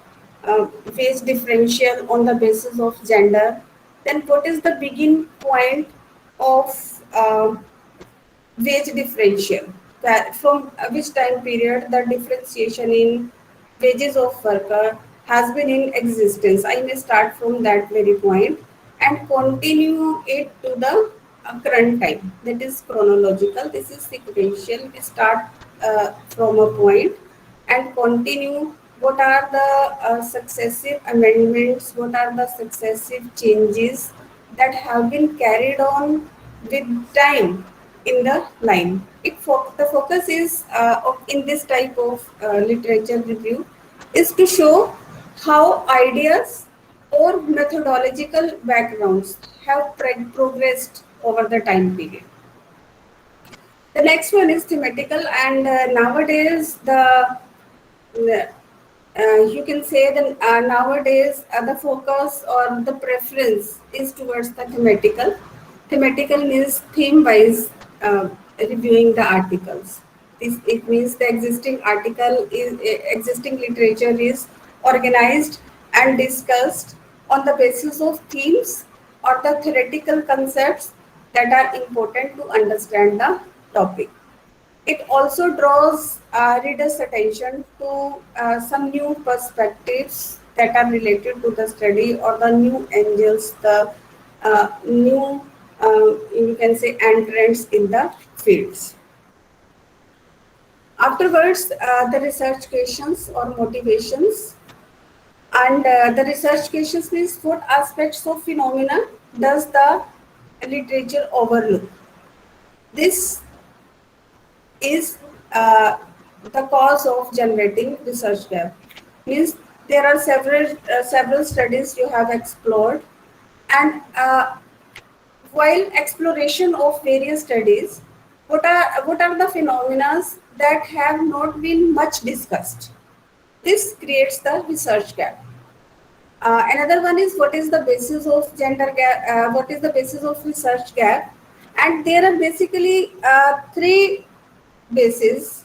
[SPEAKER 1] wage differential on the basis of gender, then what is the begin point of wage differential? From which time period the differentiation in wages of worker has been in existence. I may start from that very point and continue it to the current time. That is chronological. This is sequential. We start from a point and continue what are the successive amendments, what are the successive changes that have been carried on with time in the line. The focus is in this type of literature review is to show how ideas or methodological backgrounds have progressed over the time period. The next one is thematical, and nowadays you can say that nowadays the focus or the preference is towards the thematical. Thematical means theme-wise reviewing the articles. It means the existing article is existing literature is organized and discussed on the basis of themes or the theoretical concepts that are important to understand the topic. It also draws readers' attention to some new perspectives that are related to the study or the new angles, the new, you can say, entrants in the fields. Afterwards, the research questions or motivations. And the research questions means what aspects of phenomena does the literature overlook? This is the cause of generating research gap. Means there are several studies you have explored, and while exploration of various studies, what are the phenomena that have not been much discussed? This creates the research gap. Another one is what is the basis of gender gap? What is the basis of research gap? And there are basically three bases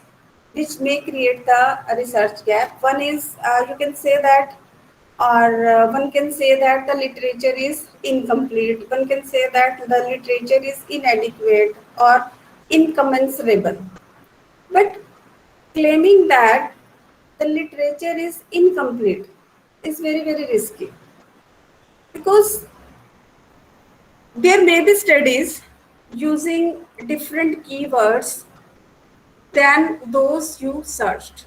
[SPEAKER 1] which may create the research gap. One is you can say that, or one can say that the literature is incomplete. One can say that the literature is inadequate or incommensurable. But claiming that the literature is incomplete is very, very risky, because there may be studies using different keywords than those you searched.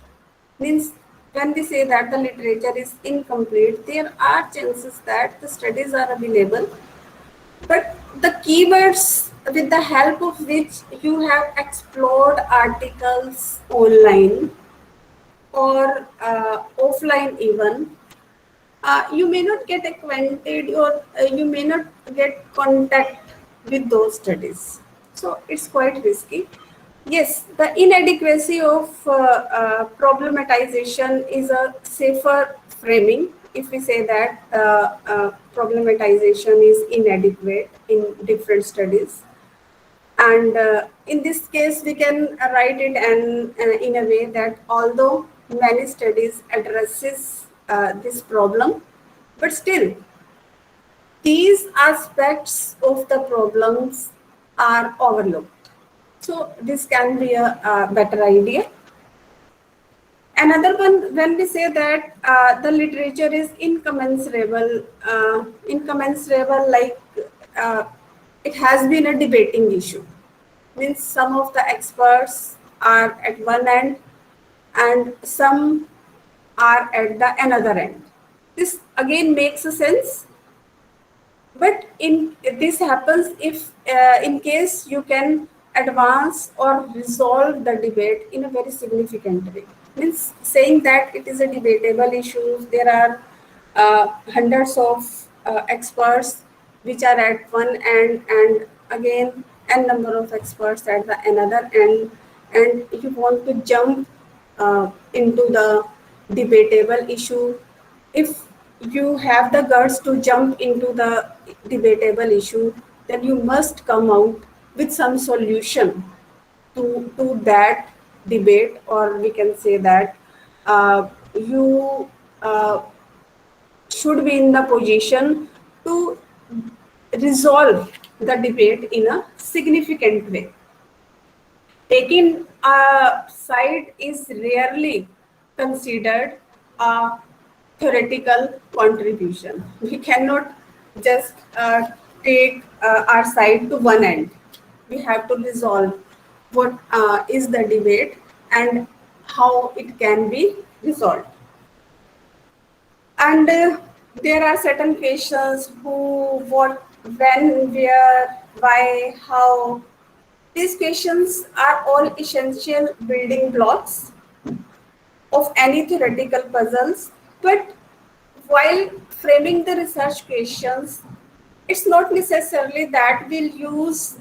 [SPEAKER 1] Means when we say that the literature is incomplete, there are chances that the studies are available, but the keywords with the help of which you have explored articles online or offline even, you may not get acquainted or you may not get contact with those studies. So it's quite risky. Yes, the inadequacy of problematization is a safer framing if we say that problematization is inadequate in different studies. And in this case, we can write it in a way that although many studies addresses this problem, but still these aspects of the problems are overlooked. So this can be a better idea. Another one, when we say that the literature is incommensurable, like uh, it has been a debating issue. Means some of the experts are at one end and some are at the another end. This again makes a sense, but in this happens if in case you can advance or resolve the debate in a very significant way. Means saying that it is a debatable issue, there are hundreds of experts which are at one end and again n number of experts at the another end, and if you want to jump into the debatable issue, if you have the guts to jump into the debatable issue, then you must come out with some solution to that debate, or we can say that you uh, should be in the position to resolve the debate in a significant way. Taking a side is rarely considered a theoretical contribution. We cannot just take our side to one end. We have to resolve what is the debate and how it can be resolved. And there are certain questions: who, what, when, where, why, how. These questions are all essential building blocks of any theoretical puzzles. But while framing the research questions, it's not necessarily that we'll use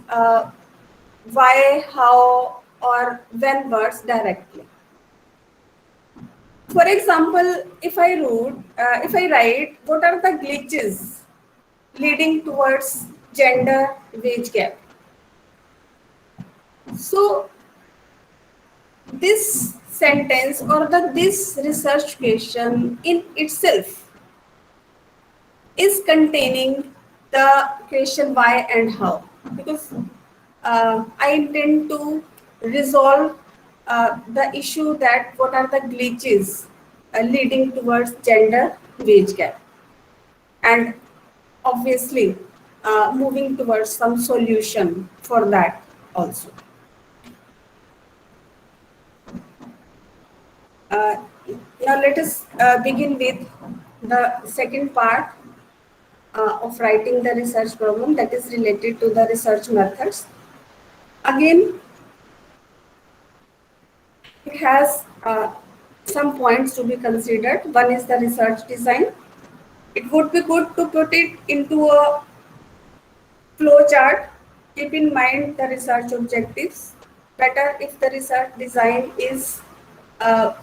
[SPEAKER 1] why, how, or when words directly. For example, if I write, what are the glitches leading towards gender wage gap? So this sentence or this research question in itself is containing the question why and how, because I intend to resolve the issue that what are the glitches leading towards gender wage gap, and obviously moving towards some solution for that also. Uh, Now let us begin with the second part of writing the research problem, that is related to the research methods. Again, it has some points to be considered. One is the research design. It would be good to put it into a flow chart. Keep in mind the research objectives. Better if the research design is uh,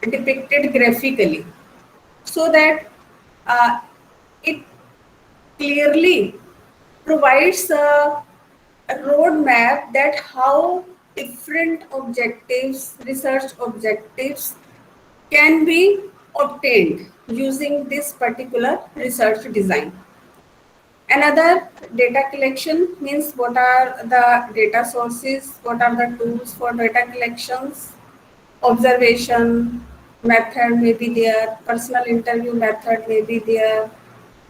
[SPEAKER 1] depicted graphically, so that it clearly provides a roadmap that how different objectives, research objectives, can be obtained using this particular research design. Another, data collection means what are the data sources, what are the tools for data collections, observation method may be there, personal interview method may be there,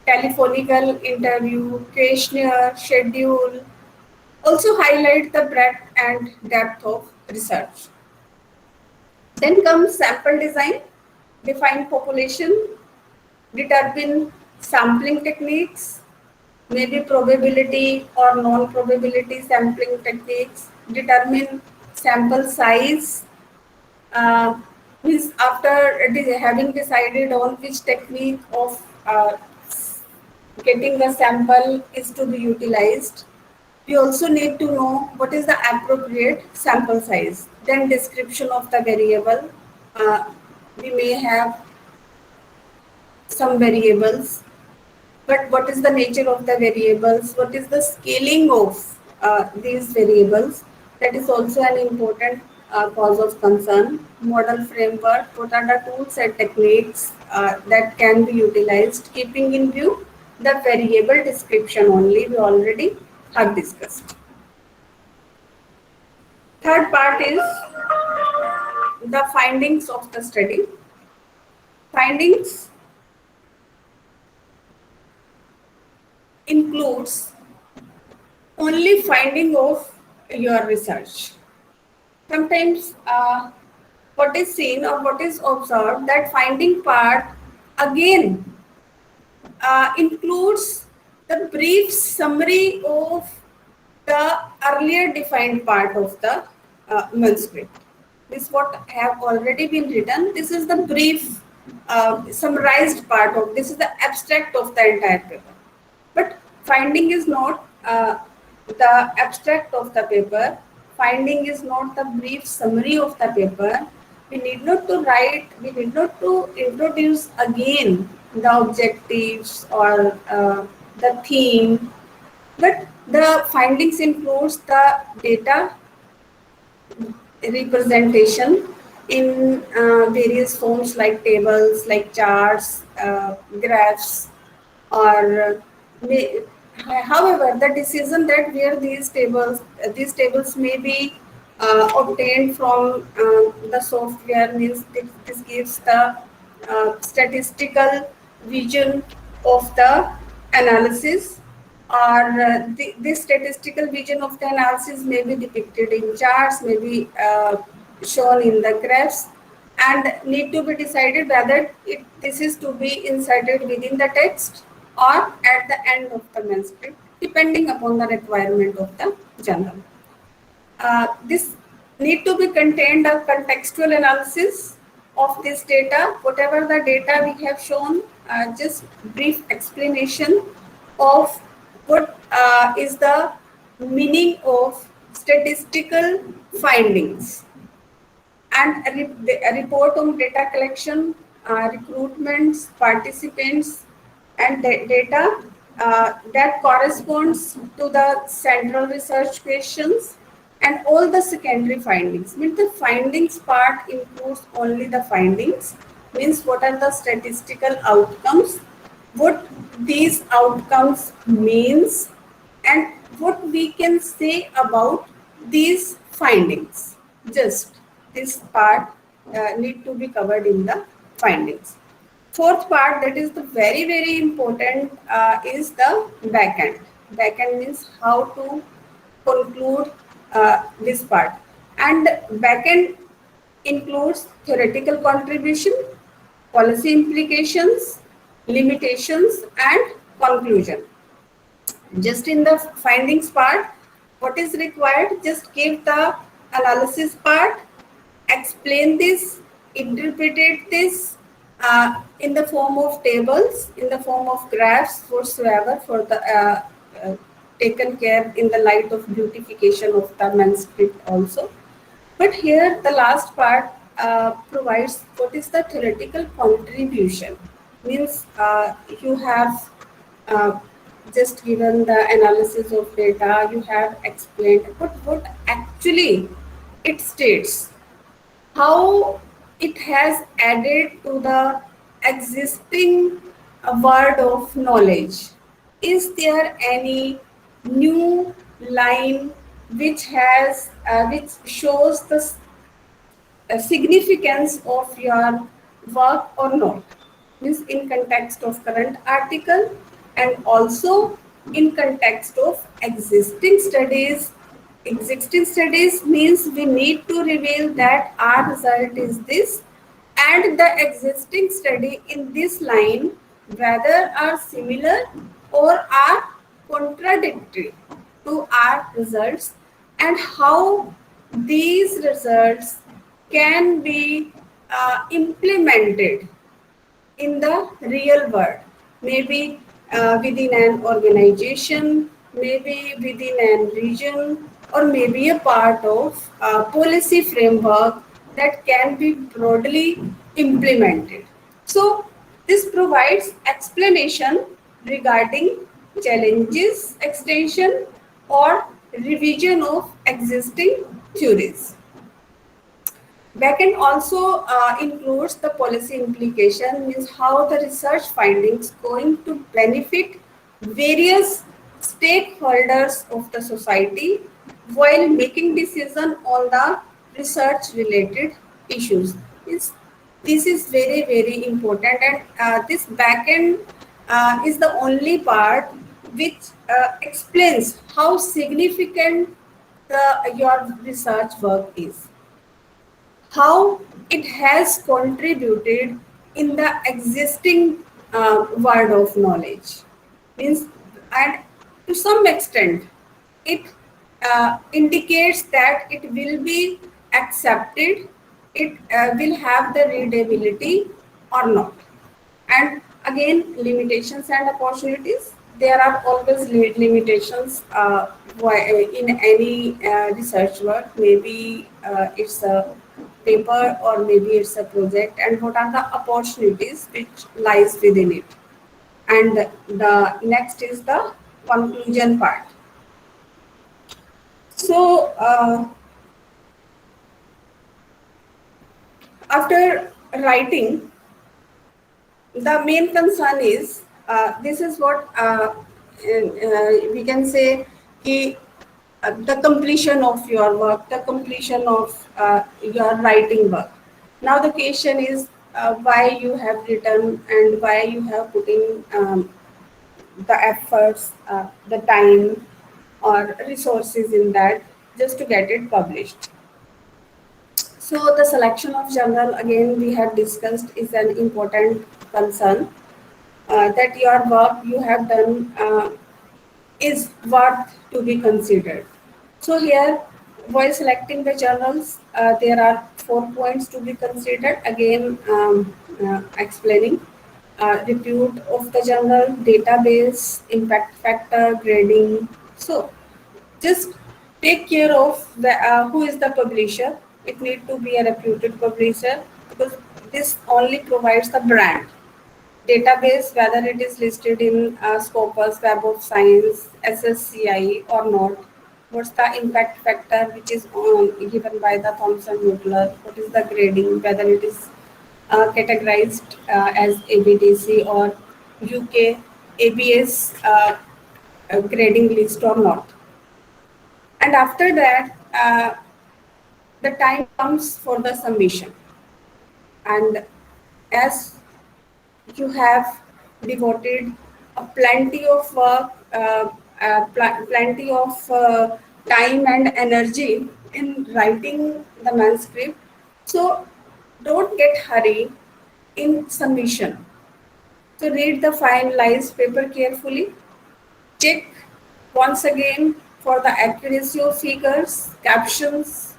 [SPEAKER 1] telephonical interview, questionnaire, schedule. Also highlight the breadth and depth of research. Then comes sample design, define population, determine sampling techniques, maybe probability or non-probability sampling techniques, determine sample size, uh, means after having decided on which technique of getting the sample is to be utilized, We also need to know what is the appropriate sample size, then description of the variable. Uh, we may have some variables, but what is the nature of the variables? What is the scaling of these variables? That is also an important cause of concern. Model framework, what are the tools and techniques that can be utilized, keeping in view the variable description only we already have discussed. Third part is the findings of the study. Findings includes only finding of your research. Sometimes what is seen or what is observed, that finding part again includes the brief summary of the earlier defined part of the manuscript. This what have already been written. This is the brief summarized part of, this is the abstract of the entire paper. But finding is not the abstract of the paper. Finding is not the brief summary of the paper. We need not to write, we need not to introduce again the objectives or the theme, but the findings includes the data representation in various forms like tables, like charts, graphs, or however, the decision that where these tables may be obtained from the software, means this gives the statistical vision of the analysis, or this statistical vision of the analysis may be depicted in charts, may be shown in the graphs, and need to be decided whether this is to be inserted within the text or at the end of the manuscript, depending upon the requirement of the journal. This need to be contained a contextual analysis of this data. Whatever the data we have shown, just brief explanation of what is the meaning of statistical findings, and a report on data collection, recruitments, participants, and data that corresponds to the central research questions, and all the secondary findings. Means the findings part includes only the findings, means what are the statistical outcomes, what these outcomes means, and what we can say about these findings. Just this part need to be covered in the findings. Fourth part, that is the very important, is the backend. Backend means how to conclude this part, and backend includes theoretical contribution, policy implications, limitations, and conclusion. Just in the findings part, what is required, just give the analysis part, explain this, interpreted this in the form of tables, in the form of graphs, whatsoever, for the taken care in the light of beautification of the manuscript also. But here the last part provides what is the theoretical contribution. Means you have just given the analysis of data, you have explained, but what actually it states, how it has added to the existing world of knowledge. Is there any new line which has which shows the significance of your work or not? Means in context of current article, and also in context of existing studies. Existing studies means we need to reveal that our result is this, and the existing study in this line whether are similar or are contradictory to our results, and how these results can be implemented in the real world, maybe within an organization, maybe within a region, or maybe a part of a policy framework that can be broadly implemented. So, this provides explanation regarding challenges, extension, or revision of existing theories. Backend also includes the policy implication, means how the research findings going to benefit various stakeholders of the society while making decision on the research related issues. This is very very important, and this backend is the only part which explains how significant your research work is, how it has contributed in the existing world of knowledge, means, and to some extent it indicates that it will be accepted, it will have the readability or not. And again, limitations and opportunities. There are always limitations in any research work. Maybe it's a paper or maybe it's a project. And what are the opportunities which lies within it? And the next is the conclusion part. So after writing, the main concern is this is what we can say ki, the completion of your work, the completion of your writing work. Now the question is why you have written and why you have put in the efforts, the time or resources in that just to get it published. So the selection of journal, again we have discussed, is an important concern, that your work you have done is worth to be considered. So here, while selecting the journals, there are 4 points to be considered. Again, explaining repute of the journal, database, impact factor, grading. So just take care of the who is the publisher. It need to be a reputed publisher, because this only provides the brand. Database, whether it is listed in Scopus, Web of Science, SSCI or not. What's the impact factor which is given by the Thomson Eutler? What is the grading, whether it is categorized as ABDC or UK ABS grading list or not. And after that, the time comes for the submission. And as you have devoted a plenty of work, plenty of time and energy in writing the manuscript. So don't get hurry in submission. So read the finalized paper carefully. Check once again for the accuracy of figures, captions,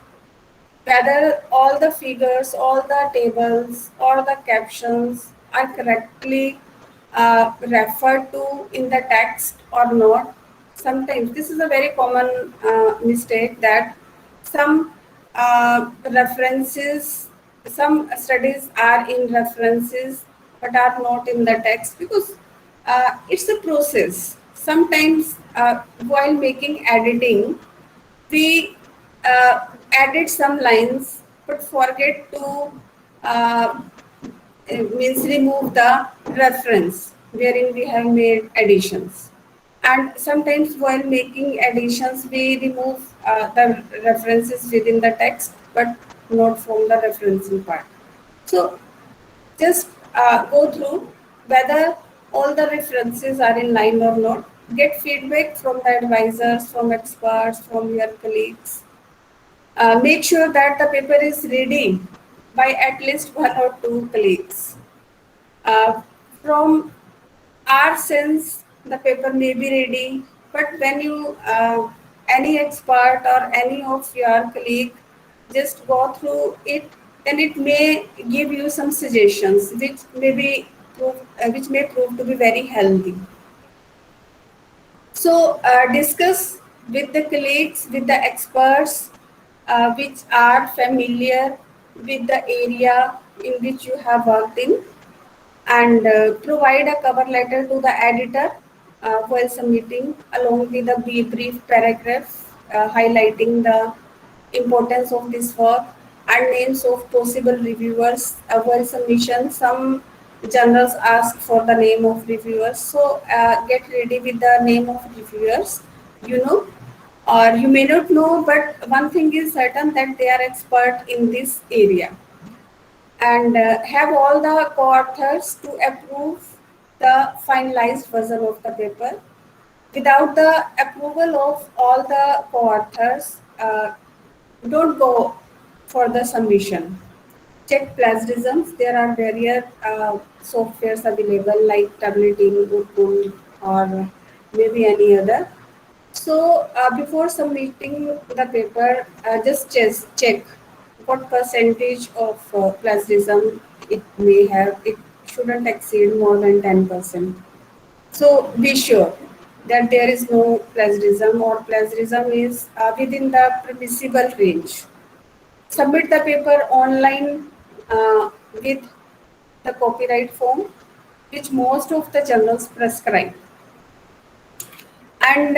[SPEAKER 1] whether all the figures, all the tables, or the captions are correctly referred to in the text or not. Sometimes this is a very common mistake, that some references, some studies are in references but are not in the text, because it's a process. Sometimes while making editing, we added some lines but forget to uh, means remove the reference wherein we have made additions. And sometimes while making additions, we remove the references within the text but not from the referencing part. So just go through whether all the references are in line or not. Get feedback from the advisors, from experts, from your colleagues. Make sure that the paper is ready by at least one or two colleagues. From our sense, the paper may be ready, but when you, any expert or any of your colleague just go through it, then it may give you some suggestions which may prove to be very healthy. So discuss with the colleagues, with the experts which are familiar with the area in which you have worked in, and provide a cover letter to the editor while submitting, along with a brief paragraph highlighting the importance of this work and names of possible reviewers while submission. Some journals ask for the name of reviewers, so get ready with the name of reviewers, you know, or you may not know, but one thing is certain, that they are expert in this area, and have all the co-authors to approve the finalized version of the paper. Without the approval of all the co-authors, don't go for the submission. Check plagiarisms. There are various softwares available like Tableting, Google, or maybe any other. So before submitting the paper, just check what percentage of plagiarism it may have. It shouldn't exceed more than 10%. So be sure that there is no plagiarism, or plagiarism is within the permissible range. Submit the paper online with the copyright form, which most of the journals prescribe. And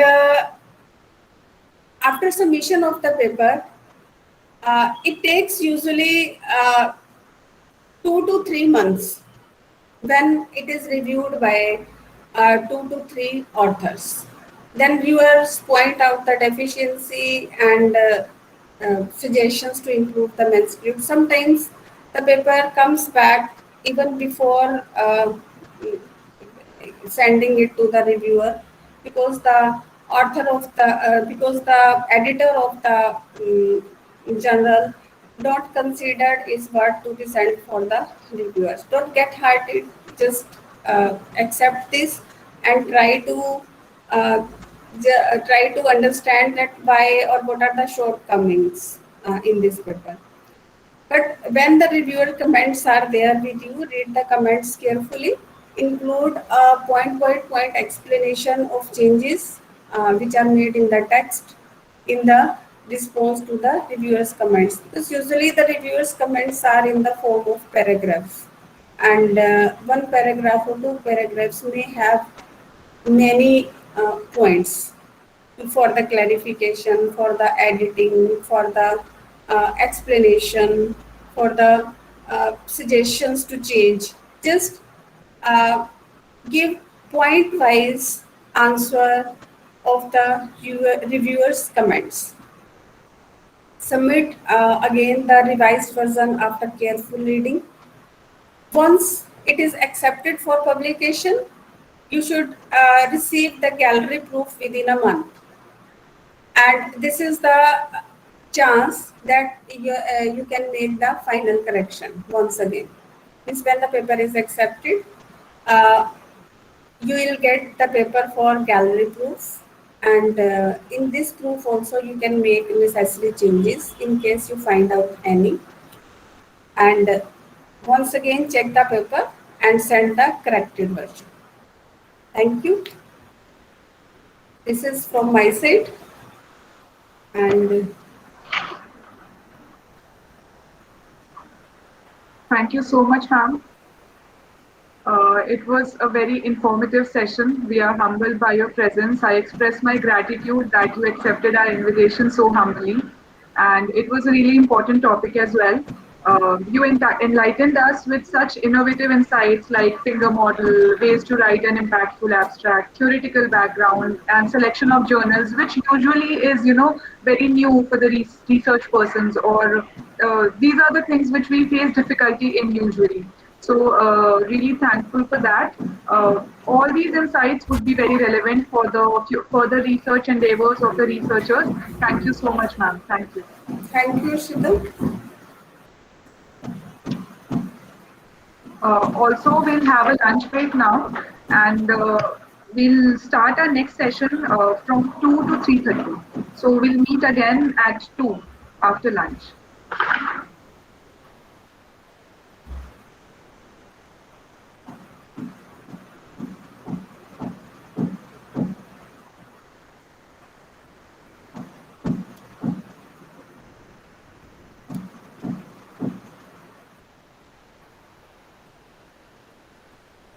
[SPEAKER 1] after submission of the paper, it takes usually 2 to 3 months when it is reviewed by 2 to 3 authors. Then viewers point out the deficiency and suggestions to improve the manuscript. Sometimes the paper comes back even before sending it to the reviewer, because the author of the because the editor of the journal don't consider is what to be sent for the reviewers. Don't get hearted, just accept this and uh, try to understand that why or what are the shortcomings in this paper. But when the reviewer comments are there with you, read the comments carefully. Include a point by point explanation of changes which are made in the text in the response to the reviewer's comments. Because usually the reviewer's comments are in the form of paragraphs, and one paragraph or two paragraphs may have many points for the clarification, for the editing, for the explanation, for the suggestions to change. Just uh, give point wise answer of the reviewer's comments. Submit again the revised version after careful reading. Once it is accepted for publication, you should receive the gallery proof within a month, and this is the chance that you can make the final correction once again. Means when the paper is accepted, uh, you will get the paper for gallery proof, and in this proof also you can make necessary changes in case you find out any, and once again check the paper and send the corrected version. Thank you. This is from my side, and
[SPEAKER 3] Thank you so much, ma'am. It was a very informative session. We are humbled by your presence. I express my gratitude that you accepted our invitation so humbly. And it was a really important topic as well. You enlightened us with such innovative insights like finger model, ways to write an impactful abstract, theoretical background, and selection of journals, which usually is, very new for the research persons, or these are the things which we face difficulty in usually. So, really thankful for that. All these insights would be very relevant for the further research endeavors of the researchers. Thank you so much, ma'am. Thank you.
[SPEAKER 1] thank you, Shidam.
[SPEAKER 3] Also, we'll have a lunch break now, and we'll start our next session from 2 to 3:30. So, we'll meet again at 2 after lunch.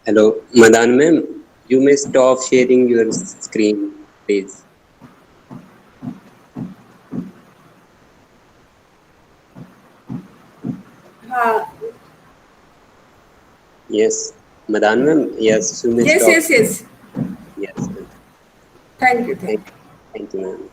[SPEAKER 4] Hello, Madan ma'am. You may stop sharing your screen, please.
[SPEAKER 1] Uh,
[SPEAKER 4] Yes, Madan ma'am. Yes, you may
[SPEAKER 1] yes,
[SPEAKER 4] stop.
[SPEAKER 1] yes, yes.
[SPEAKER 4] Yes, ma'am.
[SPEAKER 1] Thank you. Thank
[SPEAKER 4] Thank,
[SPEAKER 1] you.
[SPEAKER 4] thank you, ma'am.